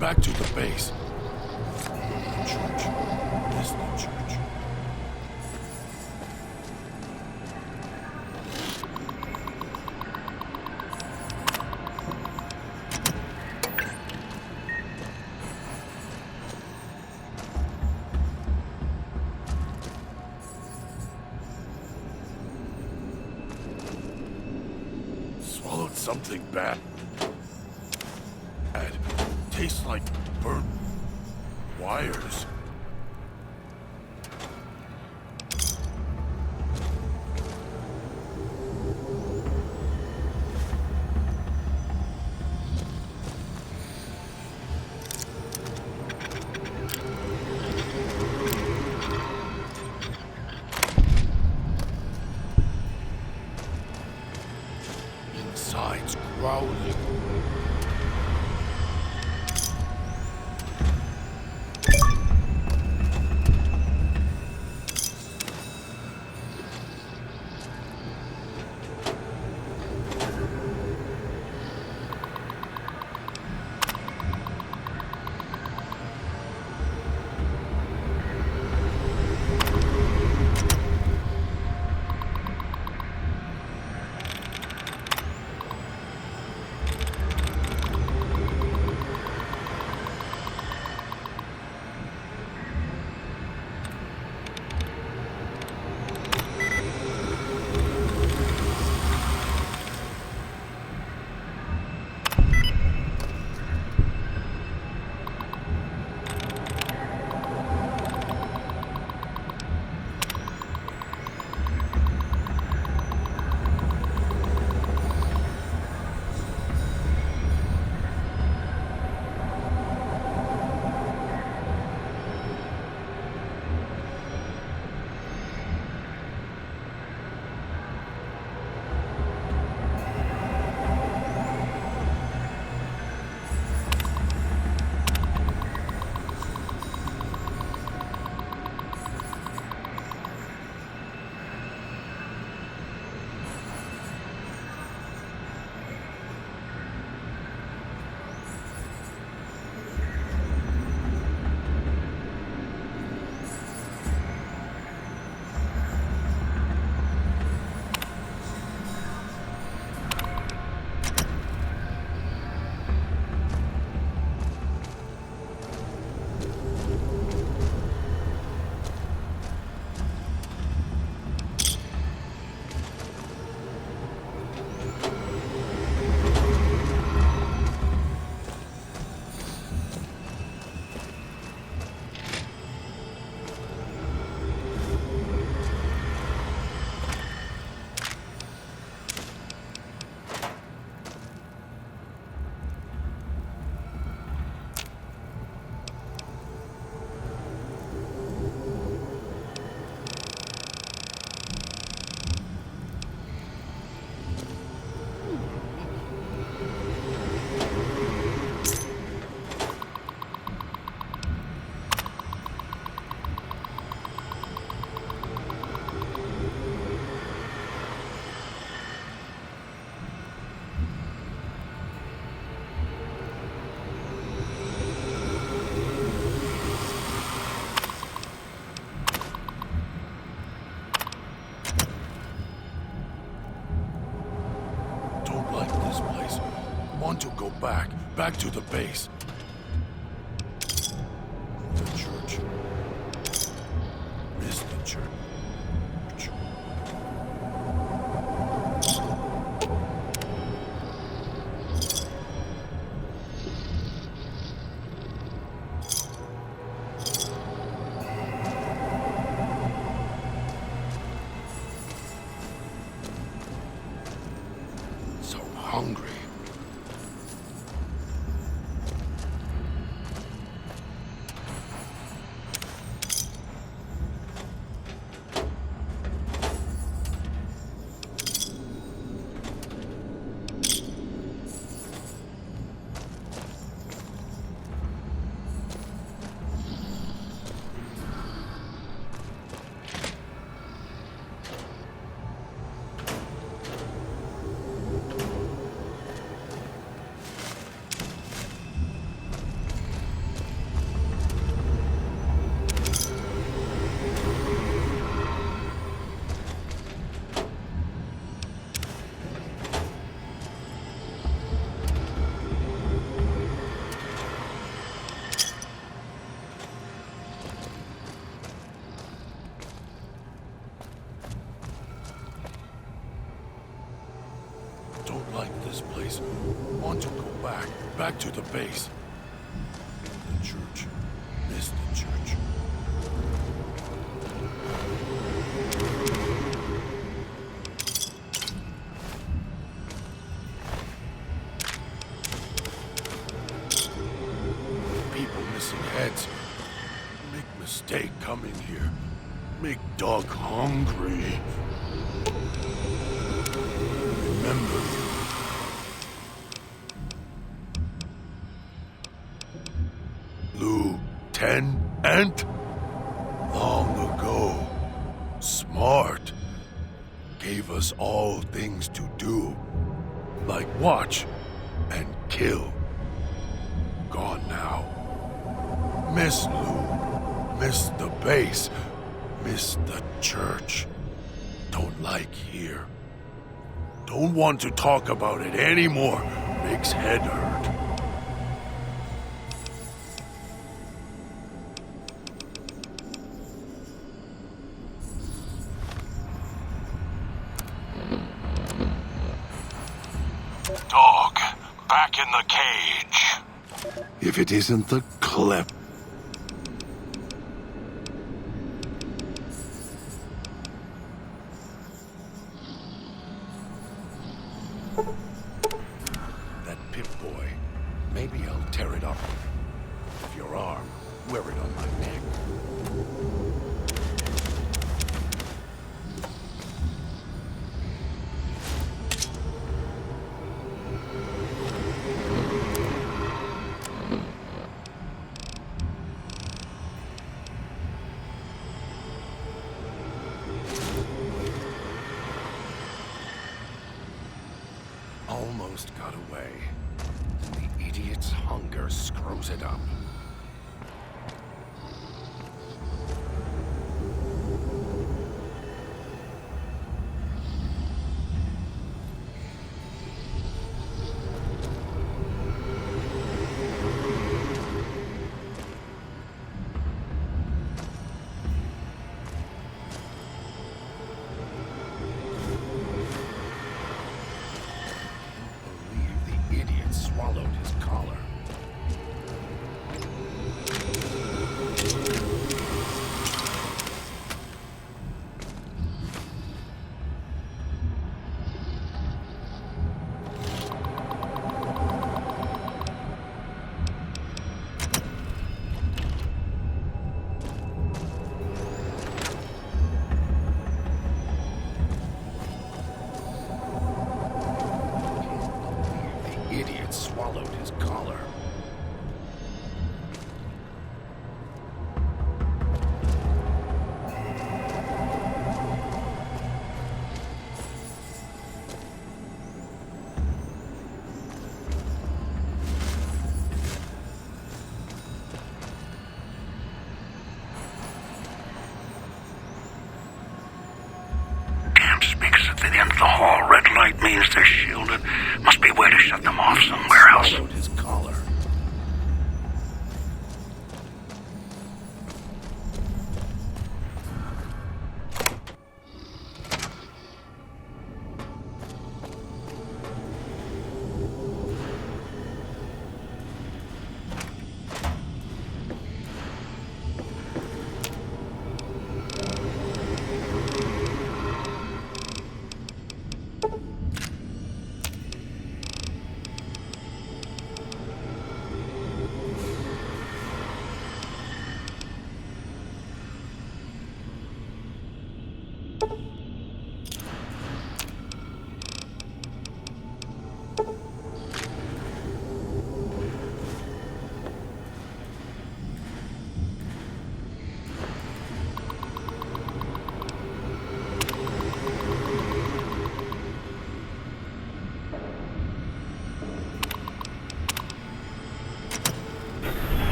Back to the base. Church. This is the church. Swallowed something bad. Tastes like burnt wires. Inside's growling. Want to go back to the base. The church. Miss the church. So hungry. Don't like this place. Want to go back to the base. The church. Miss the church. People missing heads. Make mistake coming here. Make dog hungry. Remember you. Lieutenant? Long ago. Smart. Gave us all things to do. Like watch and kill. Gone now. Miss Lou. Miss the base. Miss the church. Don't like here. Don't want to talk about it anymore. Makes head hurt. Dog, back in the cage. If it isn't the clep. That Pip-Boy. Maybe I'll tear it up. If your arm, wear it on my neck. Almost got away. The idiot's hunger screws it up. Swallowed his collar. The idiot swallowed his collar. Camp speakers at the end of the hall. Red light means they're shielded. Must be a way to shut them off somewhere else. Swallowed his collar.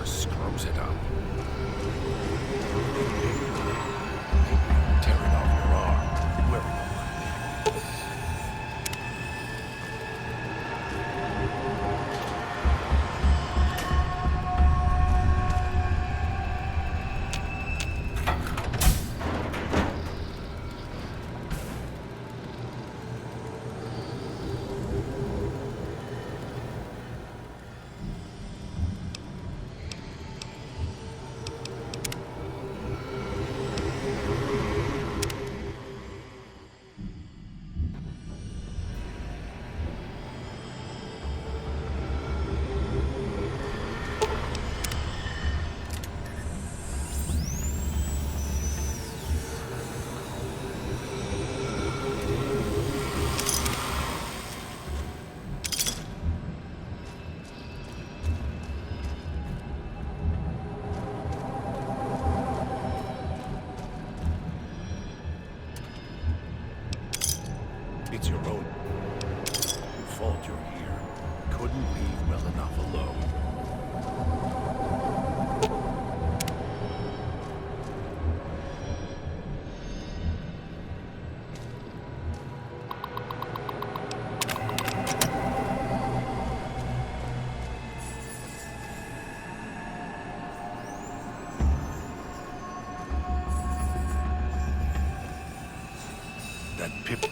Scrubs it up. Tear it off your arm. Where it's your own fault you're here. Couldn't leave well enough alone. That pip.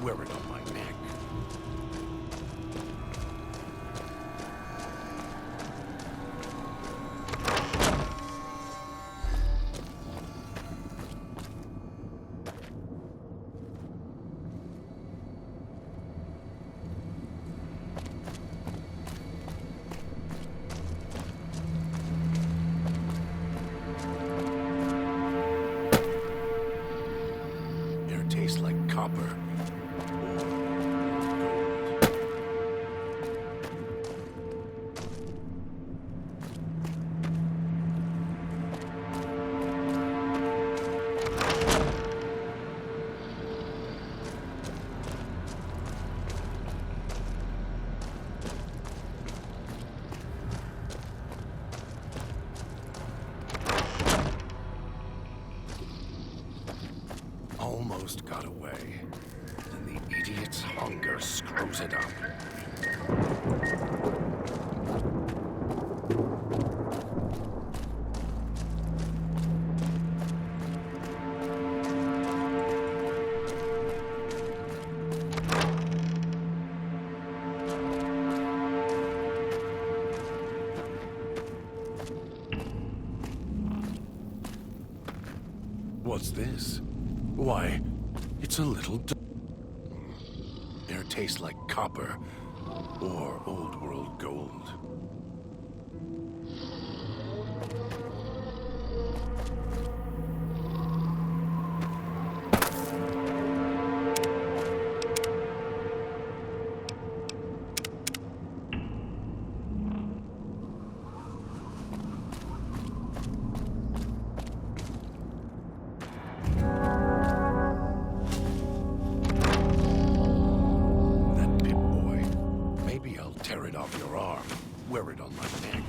wear it on my neck. Tastes like copper. Almost got away. Then the idiot's hunger screws it up. What's this? Why, it's a little air tastes like copper or old world gold. Tear it off your arm. Wear it on my neck.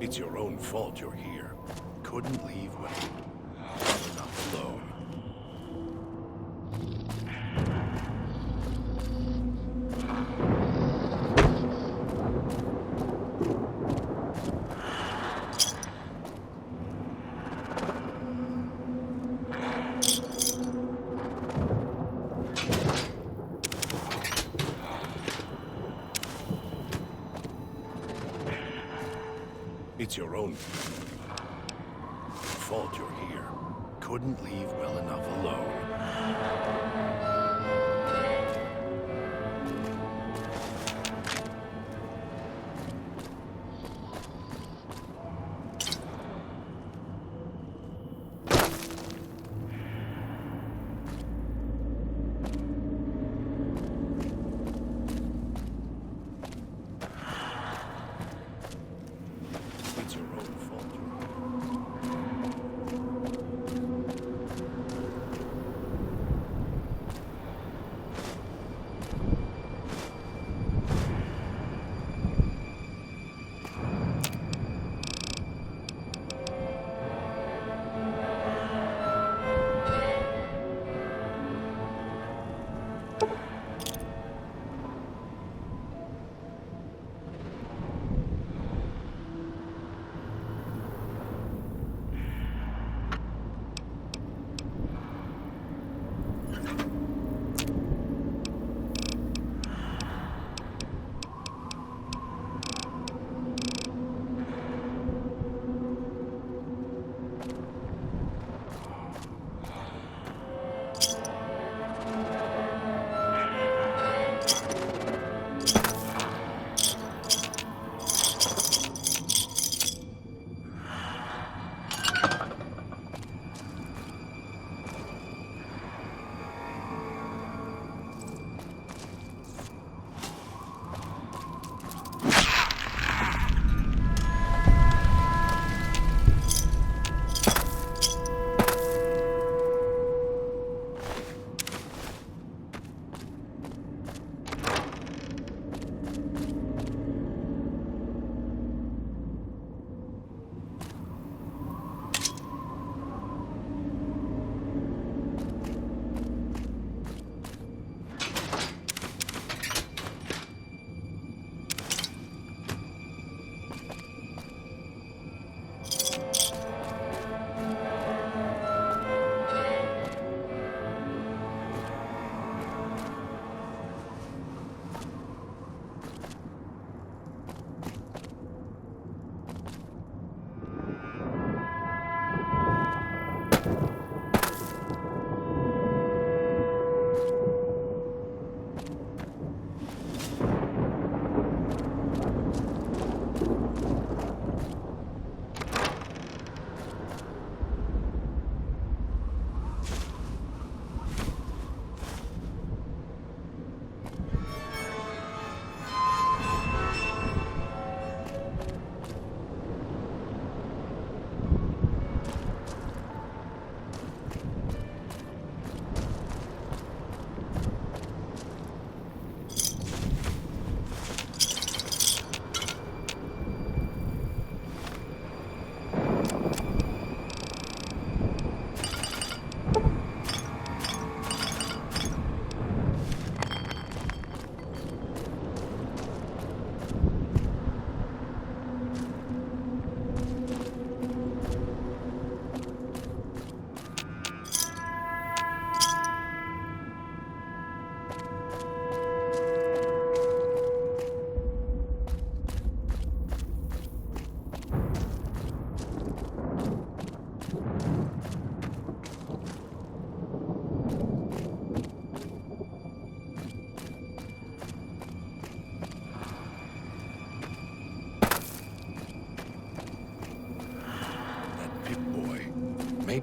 It's your own fault you're here. Couldn't leave well enough alone. It's your own fault you're here. Couldn't leave well enough alone. It's your own fault.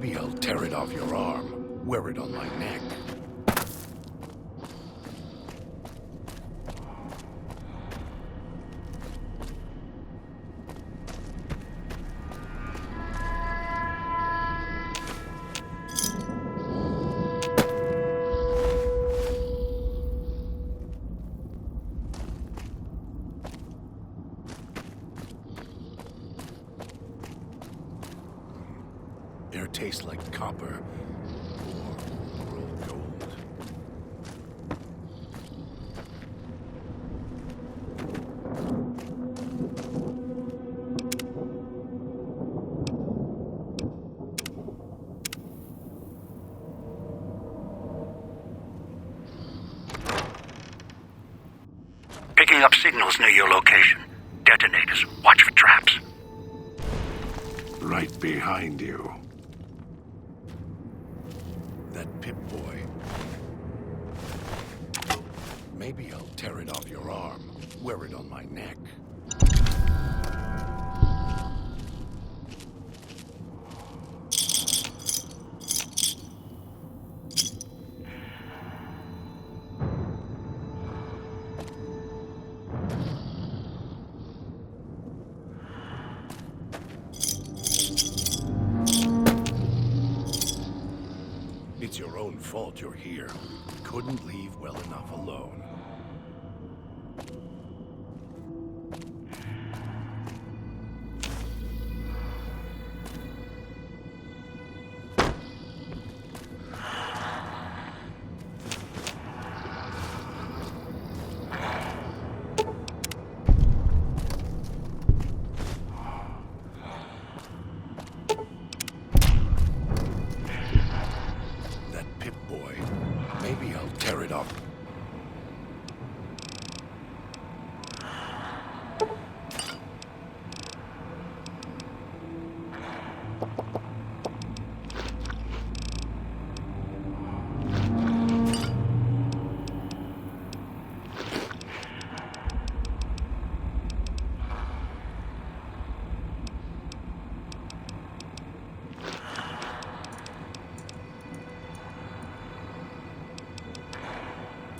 Maybe I'll tear it off your arm, wear it on my neck. Air tastes like copper or world gold. Picking up signals near your location. Detonators. Watch for traps. Right behind you. That Pip-Boy. Maybe I'll tear it off your arm, wear it on my neck. It's your own fault you're here. Couldn't leave well enough alone. Pip-Boy. Maybe I'll tear it up.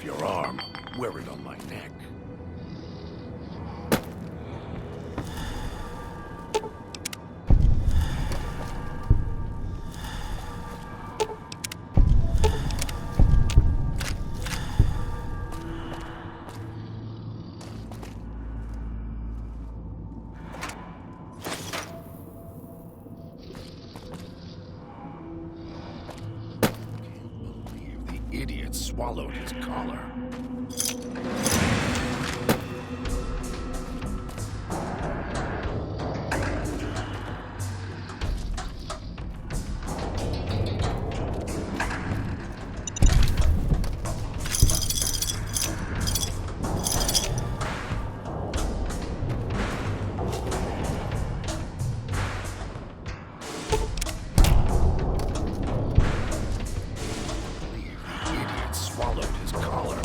Your arm, wear it on my neck. Idiot swallowed his collar. Swallowed his collar.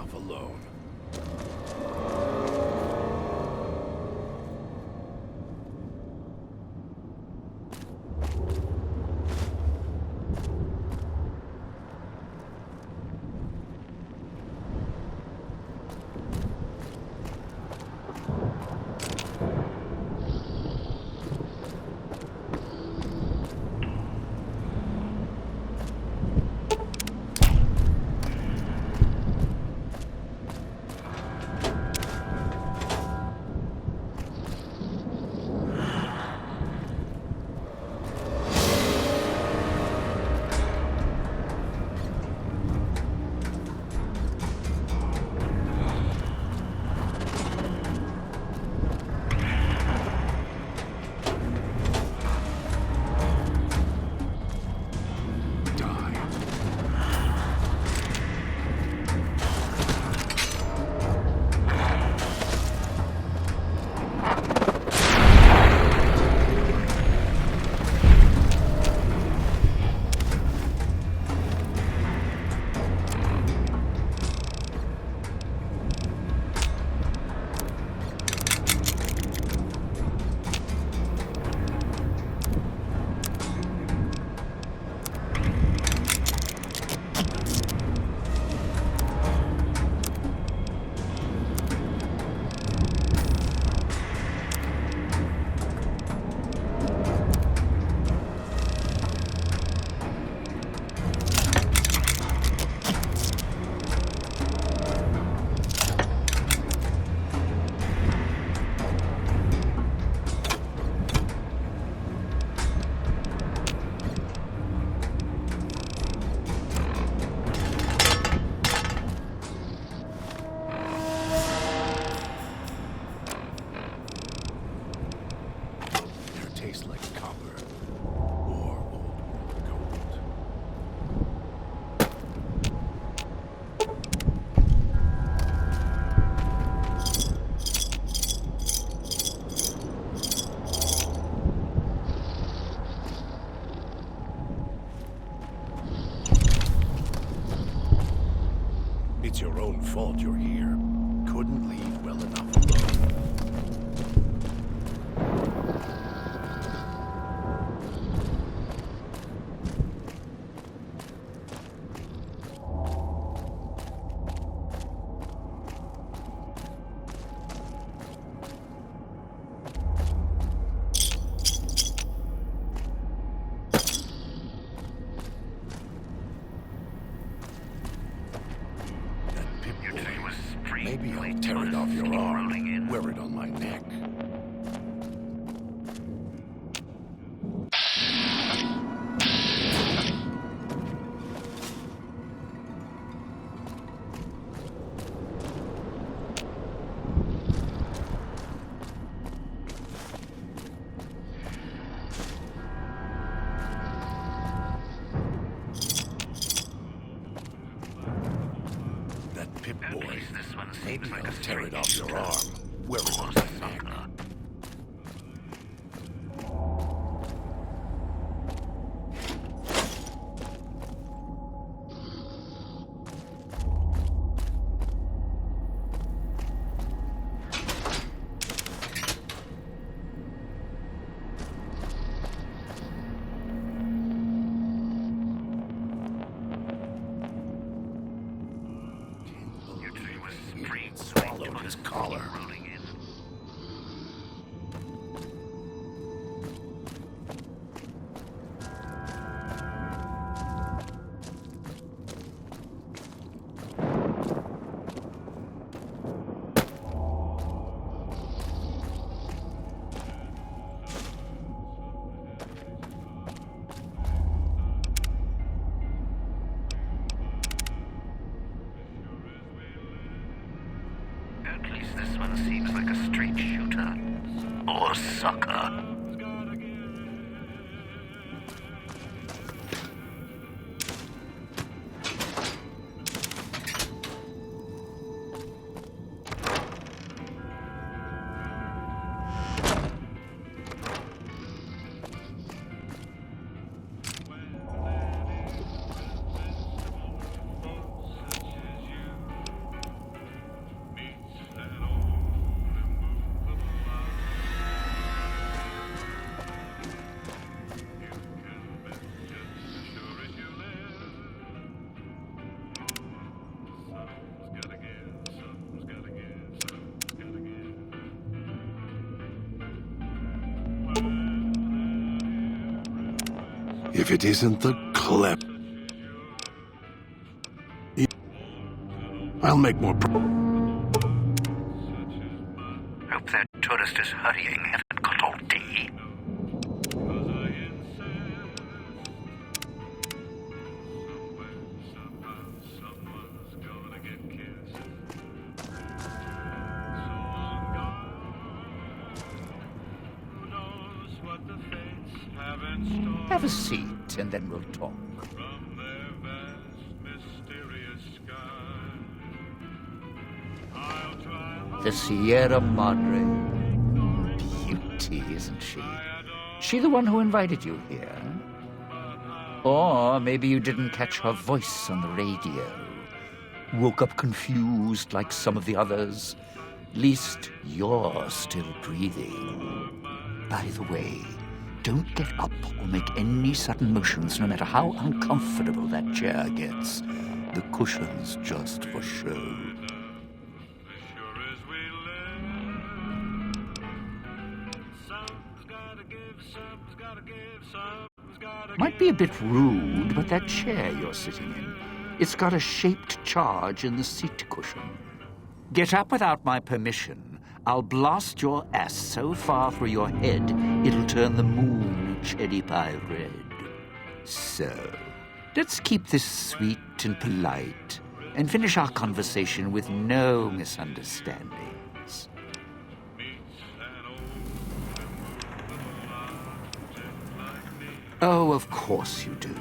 enough alone. Tastes like copper or old gold. It's your own fault you're here. Couldn't leave well enough alone. Maybe I'll tear it off your arm, wear it on my neck. Pip-Boy, maybe I'll tear it off your arm, wear it on my neck. Swallowed his collar. This one seems like a straight shooter. Or sucker. If it isn't the clep... I'll make more... Hope that tourist is hurrying. Haven't got all day. Have a seat, and then we'll talk. The Sierra Madre. Beauty, isn't she? She the one who invited you here? Or maybe you didn't catch her voice on the radio. Woke up confused like some of the others. Least you're still breathing. By the way, don't get up or make any sudden motions, no matter how uncomfortable that chair gets. The cushion's just for show. Might be a bit rude, but that chair you're sitting in, it's got a shaped charge in the seat cushion. Get up without my permission. I'll blast your ass so far through your head, it'll turn the moon cherry pie red. So, let's keep this sweet and polite, and finish our conversation with no misunderstandings. Oh, of course you do.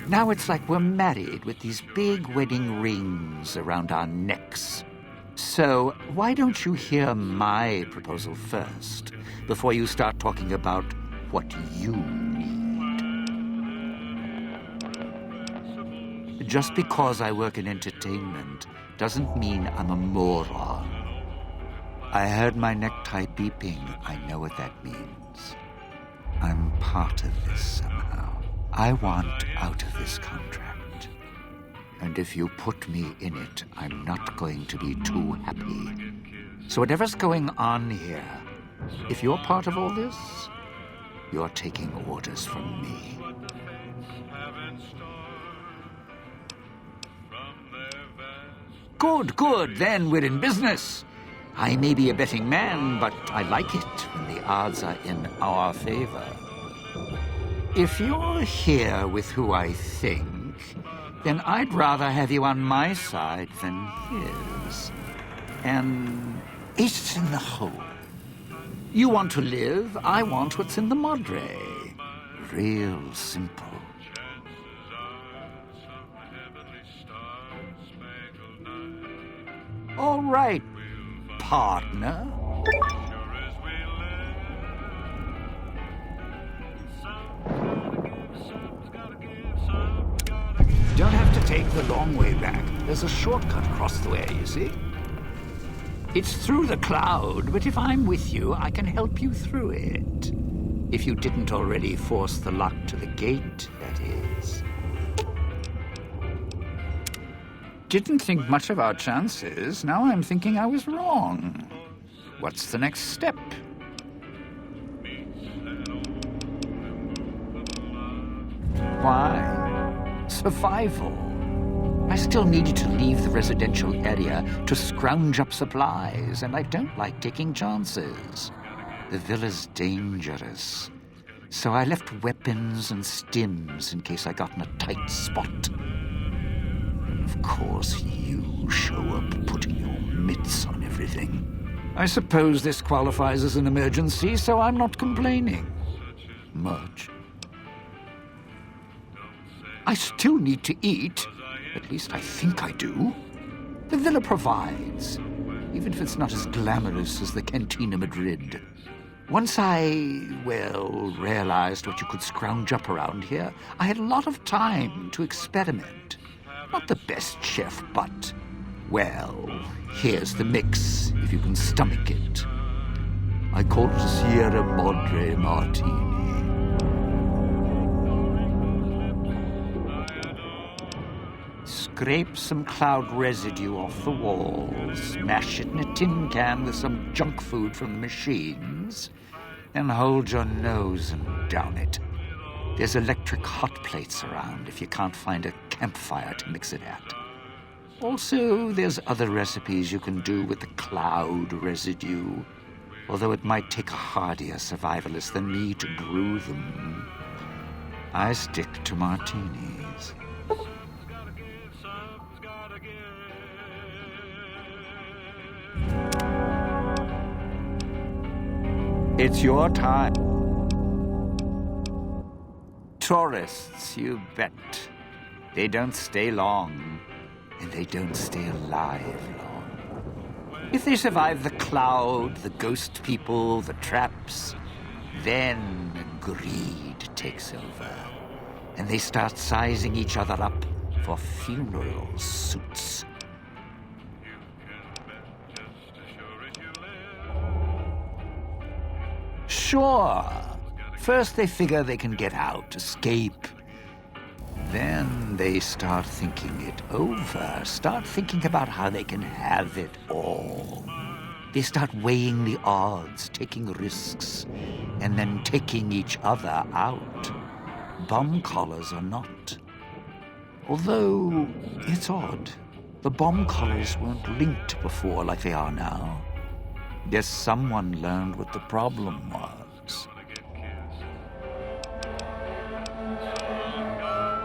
Now it's like we're married with these big wedding rings around our necks. So, why don't you hear my proposal first, before you start talking about what you need? Just because I work in entertainment doesn't mean I'm a moron. I heard my necktie beeping. I know what that means. I'm part of this somehow. I want out of this contract. And if you put me in it, I'm not going to be too happy. So whatever's going on here, if you're part of all this, you're taking orders from me. Good, then we're in business. I may be a betting man, but I like it when the odds are in our favor. If you're here with who I think, then I'd rather have you on my side than his. And it's in the hole. You want to live, I want what's in the Madre. Real simple. All right, partner. Don't have to take the long way back. There's a shortcut across the way, you see? It's through the cloud, but if I'm with you, I can help you through it. If you didn't already force the lock to the gate, that is. Didn't think much of our chances. Now I'm thinking I was wrong. What's the next step? Why? Survival. I still needed to leave the residential area to scrounge up supplies, and I don't like taking chances. The villa's dangerous. So I left weapons and stims in case I got in a tight spot. Of course, you show up putting your mitts on everything. I suppose this qualifies as an emergency, so I'm not complaining. Much. I still need to eat. At least I think I do. The villa provides, even if it's not as glamorous as the Cantina Madrid. Once I, realized what you could scrounge up around here, I had a lot of time to experiment. Not the best chef, but, here's the mix, if you can stomach it. I call it a Sierra Madre Martini. Scrape some cloud residue off the walls, mash it in a tin can with some junk food from the machines, and hold your nose and down it. There's electric hot plates around if you can't find a campfire to mix it at. Also, there's other recipes you can do with the cloud residue, although it might take a hardier survivalist than me to brew them. I stick to martinis. It's your time. Tourists, you bet. They don't stay long, and they don't stay alive long. If they survive the cloud, the ghost people, the traps, then greed takes over, and they start sizing each other up for funeral suits. Sure. First they figure they can get out, escape. Then they start thinking it over, start thinking about how they can have it all. They start weighing the odds, taking risks, and then taking each other out. Bomb collars are not. Although, it's odd. The bomb collars weren't linked before like they are now. Guess someone learned what the problem was.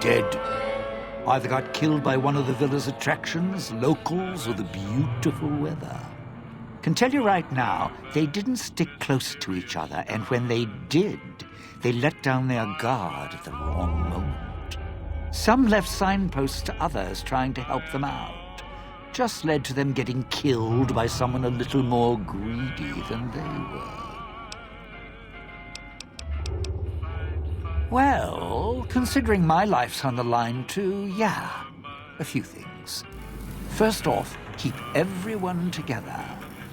Dead. Either got killed by one of the villa's attractions, locals, or the beautiful weather. Can tell you right now, they didn't stick close to each other, and when they did, they let down their guard at the wrong moment. Some left signposts to others trying to help them out. Just led to them getting killed by someone a little more greedy than they were. Well, considering my life's on the line too, yeah, a few things. First off, keep everyone together.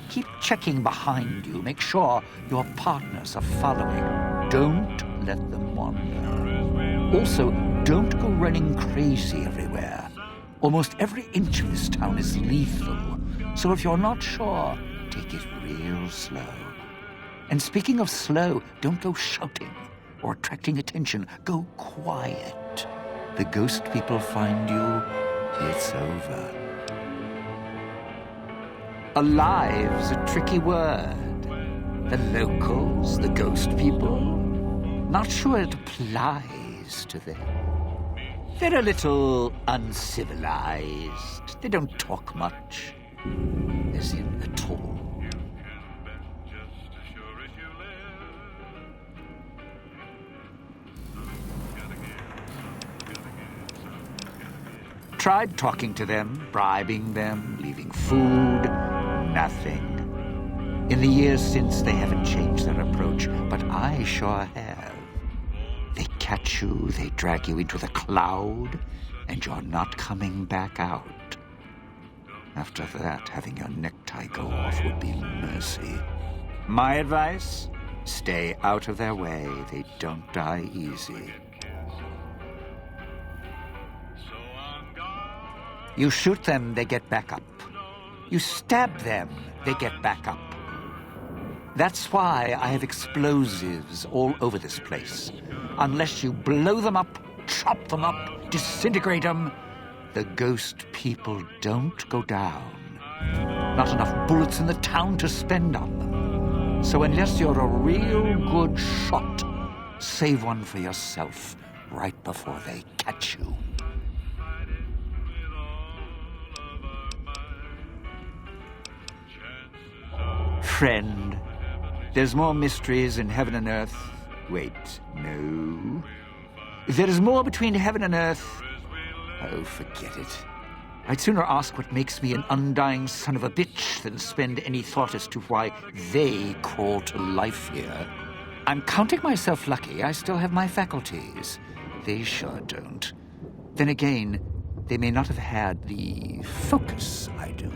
Keep checking behind you. Make sure your partners are following. Don't let them wander. Also, don't go running crazy everywhere. Almost every inch of this town is lethal. So if you're not sure, take it real slow. And speaking of slow, don't go shouting or attracting attention. Go quiet. The ghost people find you, it's over. Alive's a tricky word. The locals, the ghost people, not sure it applies to them. They're a little uncivilized. They don't talk much, as in at all. Tried talking to them, bribing them, leaving food. Nothing. In the years since, they haven't changed their approach, but I sure have. They catch you, they drag you into the cloud, and you're not coming back out. After that, having your necktie go off would be mercy. My advice? Stay out of their way. They don't die easy. You shoot them, they get back up. You stab them, they get back up. That's why I have explosives all over this place. Unless you blow them up, chop them up, disintegrate them, the ghost people don't go down. Not enough bullets in the town to spend on them. So unless you're a real good shot, save one for yourself right before they catch you. Friend, there's more mysteries in heaven and earth. Wait, no. There is more between heaven and earth. Oh, forget it. I'd sooner ask what makes me an undying son of a bitch than spend any thought as to why they crawl to life here. I'm counting myself lucky I still have my faculties. They sure don't. Then again, they may not have had the focus I do.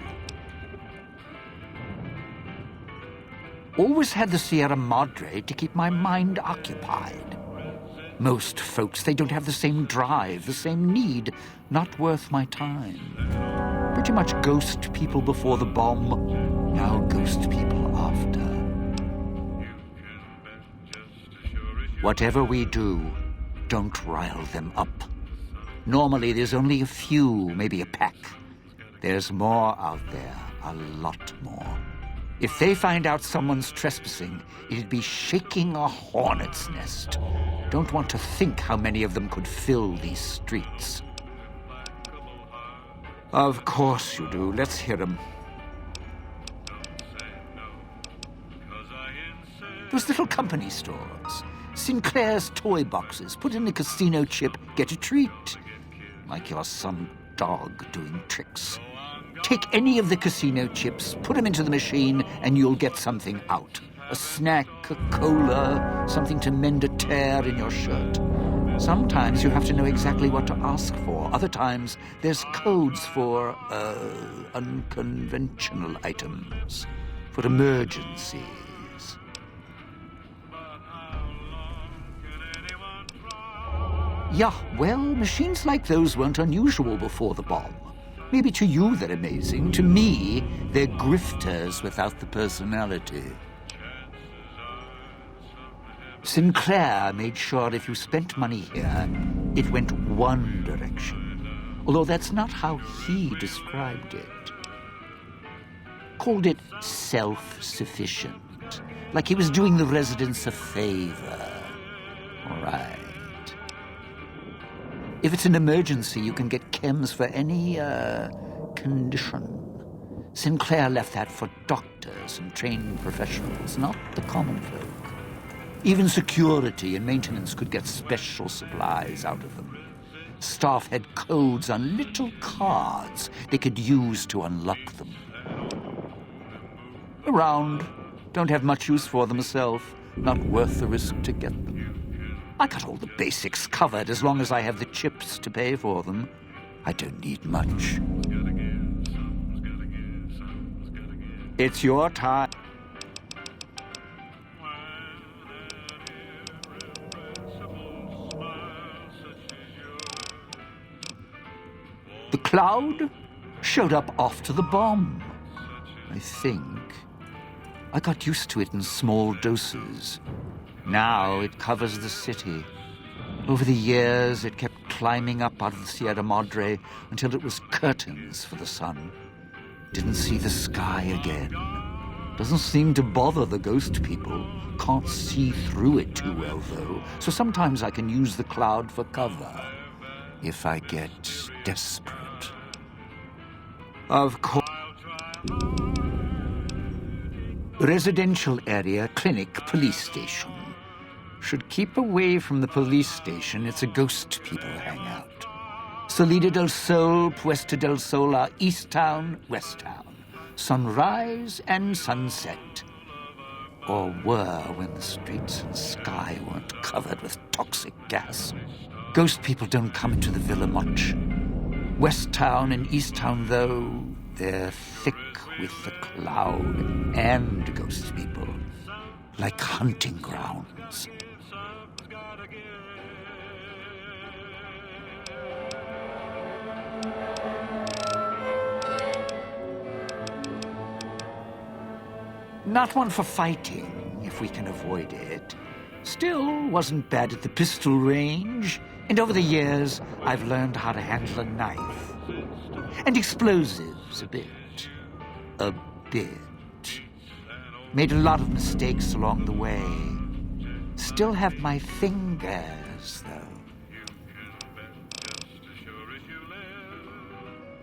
Always had the Sierra Madre to keep my mind occupied. Most folks, they don't have the same drive, the same need. Not worth my time. Pretty much ghost people before the bomb, now ghost people after. Whatever we do, Don't rile them up. Normally, there's only a few, maybe a pack. There's more out there, a lot more. If they find out someone's trespassing, it'd be shaking a hornet's nest. Don't want to think how many of them could fill these streets. Of course you do. Let's hear them. Those little company stores. Sinclair's toy boxes. Put in a casino chip, get a treat. Like you're some dog doing tricks. Take any of the casino chips, put them into the machine, and you'll get something out. A snack, a cola, something to mend a tear in your shirt. Sometimes you have to know exactly what to ask for. Other times, there's codes for, unconventional items. For emergencies. Yeah, well, machines like those weren't unusual before the bomb. Maybe to you they're amazing. To me, they're grifters without the personality. Sinclair made sure if you spent money here, it went one direction. Although that's not how he described it. Called it self-sufficient. Like he was doing the residents a favor. All right. If it's an emergency, you can get chems for any, condition. Sinclair left that for doctors and trained professionals, not the common folk. Even security and maintenance could get special supplies out of them. Staff had codes on little cards they could use to unlock them. Around. Don't have much use for them myself. Not worth the risk to get them. I got all the basics covered as long as I have the chips to pay for them. I don't need much. It's your time. The cloud showed up after the bomb, I think. I got used to it in small doses. Now it covers the city. Over the years, it kept climbing up out of the Sierra Madre until it was curtains for the sun. Didn't see the sky again. Doesn't seem to bother the ghost people. Can't see through it too well, though, so sometimes I can use the cloud for cover. If I get desperate. Of course. Residential area, clinic, police station. Should keep away from the police station. It's a ghost people hangout. Salida del Sol, Puesta del Sol are East Town, West Town. Sunrise and sunset. Or were when the streets and sky weren't covered with toxic gas. Ghost people don't come into the villa much. West Town and East Town, though, they're thick with the cloud and ghost people. Like hunting grounds. Not one for fighting, if we can avoid it. Still, wasn't bad at the pistol range. And over the years, I've learned how to handle a knife. And explosives, a bit. A bit. Made a lot of mistakes along the way. Still have my fingers, though.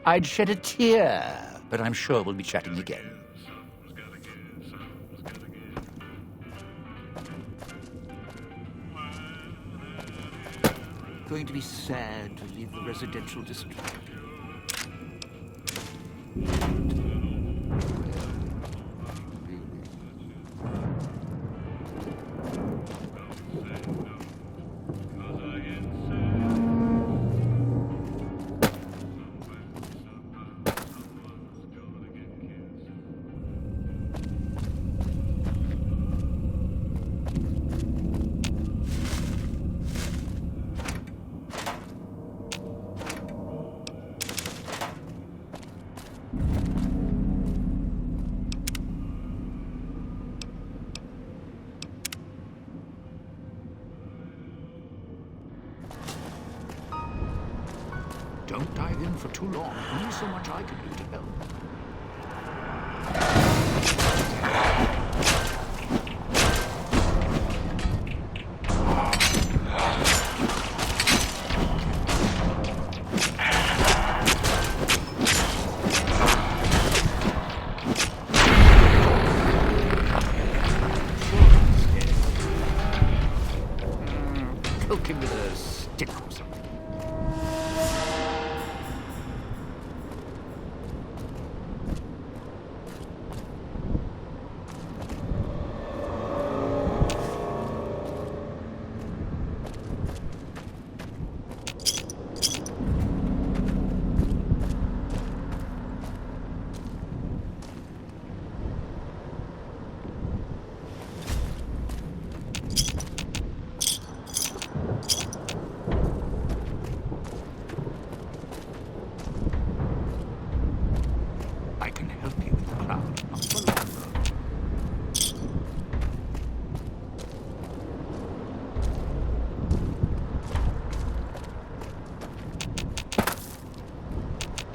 I'd shed a tear, but I'm sure we'll be chatting again. Going to be sad to leave the residential district. tied in for too long. Only so much I can do to help. Poke him with a stick or something. I can help you with the crowd. Not for long, though.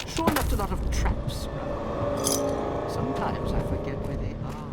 Sure left a lot of traps around. Sometimes I forget where they are.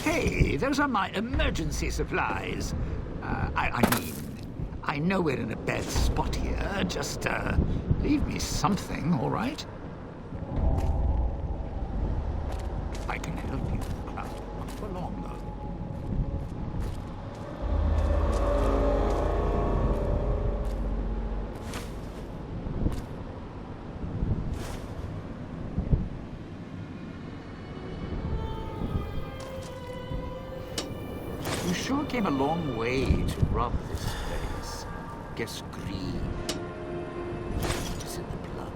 Hey, those are my emergency supplies. I mean, I know we're in a bad spot here. Just, leave me something, all right? I can help you, Cloud. Not for long, though. You sure came a long way to rob this place. Guess greed. It is in the blood.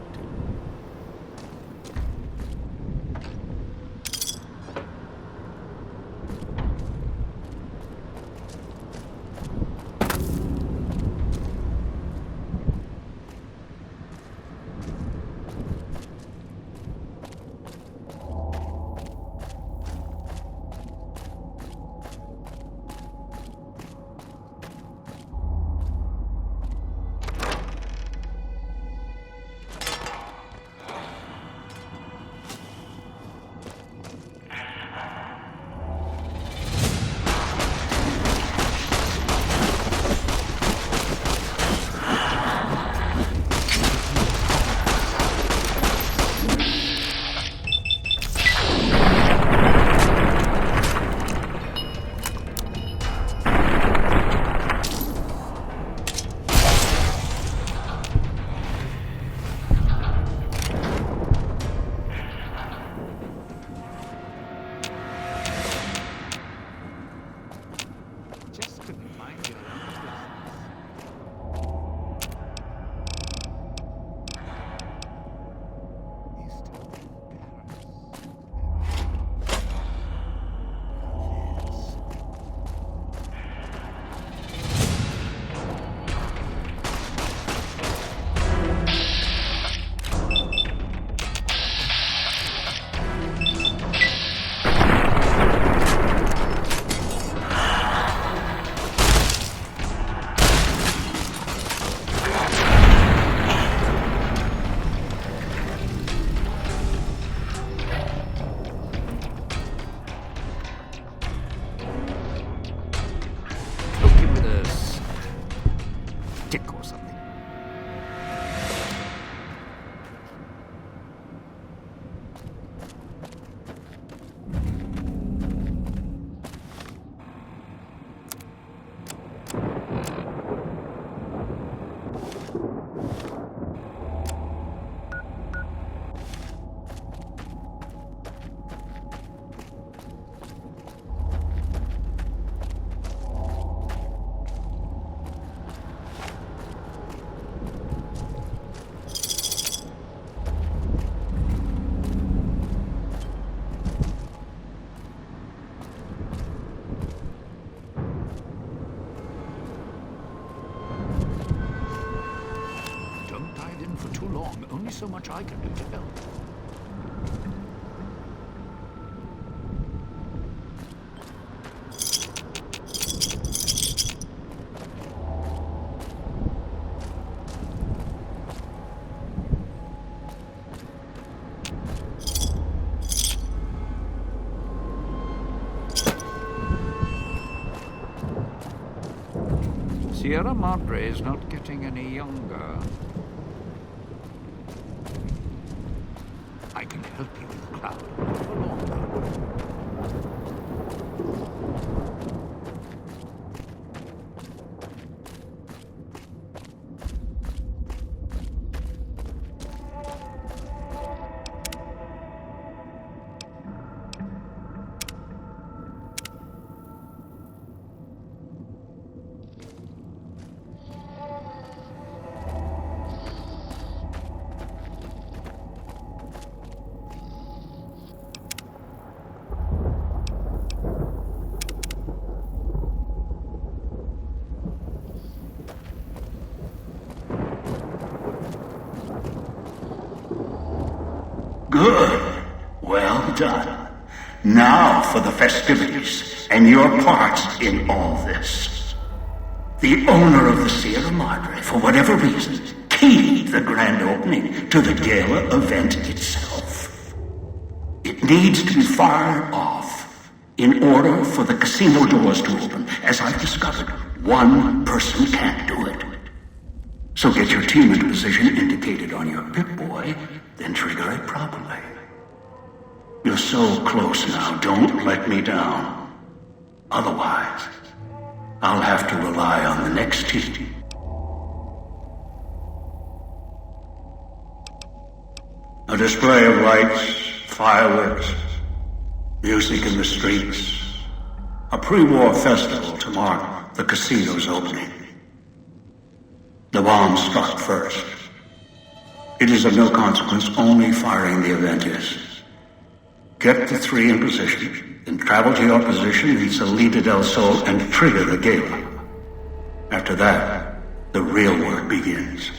Don't dive in for too long. Only so much I can do to help. Sierra Madre is not getting any younger. I can help you in the cloud for long though. Good. Well done. Now for the festivities and your parts in all this. The owner of the Sierra Madre, for whatever reason, keyed the grand opening to the gala event itself. It needs to be fired off in order for the casino doors to open. As I've discovered, one person can't do it. So get your team into position indicated on your Pip-Boy, then trigger it properly. You're so close now, don't let me down. Otherwise, I'll have to rely on the next team. A display of lights, fireworks, music in the streets, a pre-war festival to mark the casino's opening. The bomb struck first. It is of no consequence, only firing the event is. Get the three in position, then travel to your position in Salida del Sol and trigger the gala. After that, the real work begins.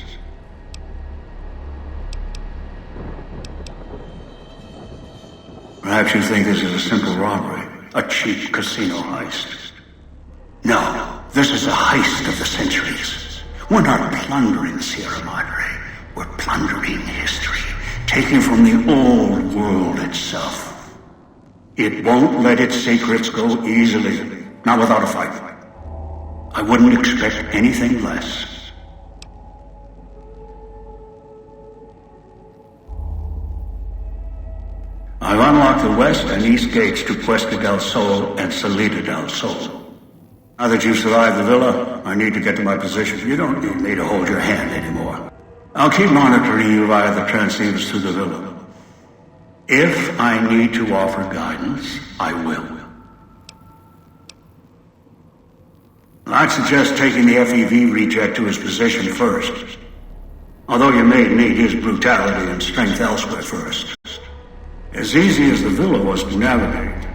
Perhaps you think this is a simple robbery, a cheap casino heist. No, this is a heist of the centuries. We're not plundering Sierra Madre. We're plundering history, taking from the old world itself. It won't let its secrets go easily, not without a fight. I wouldn't expect anything less. I've unlocked the west and east gates to Puesta del Sol and Salida del Sol. Now that you've survived the villa, I need to get to my position. You don't need me to hold your hand anymore. I'll keep monitoring you via the transceivers through the villa. If I need to offer guidance, I will. I'd suggest taking the FEV reject to his position first. Although you may need his brutality and strength elsewhere first. As easy as the villa was to navigate,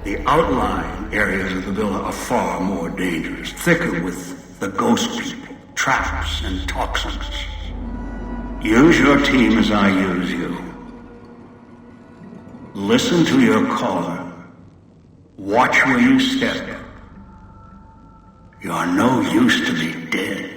the outlying areas of the villa are far more dangerous, thicker with the ghost people, traps, and toxins. Use your team as I use you. Listen to your caller. Watch where you step. You are no use to me dead.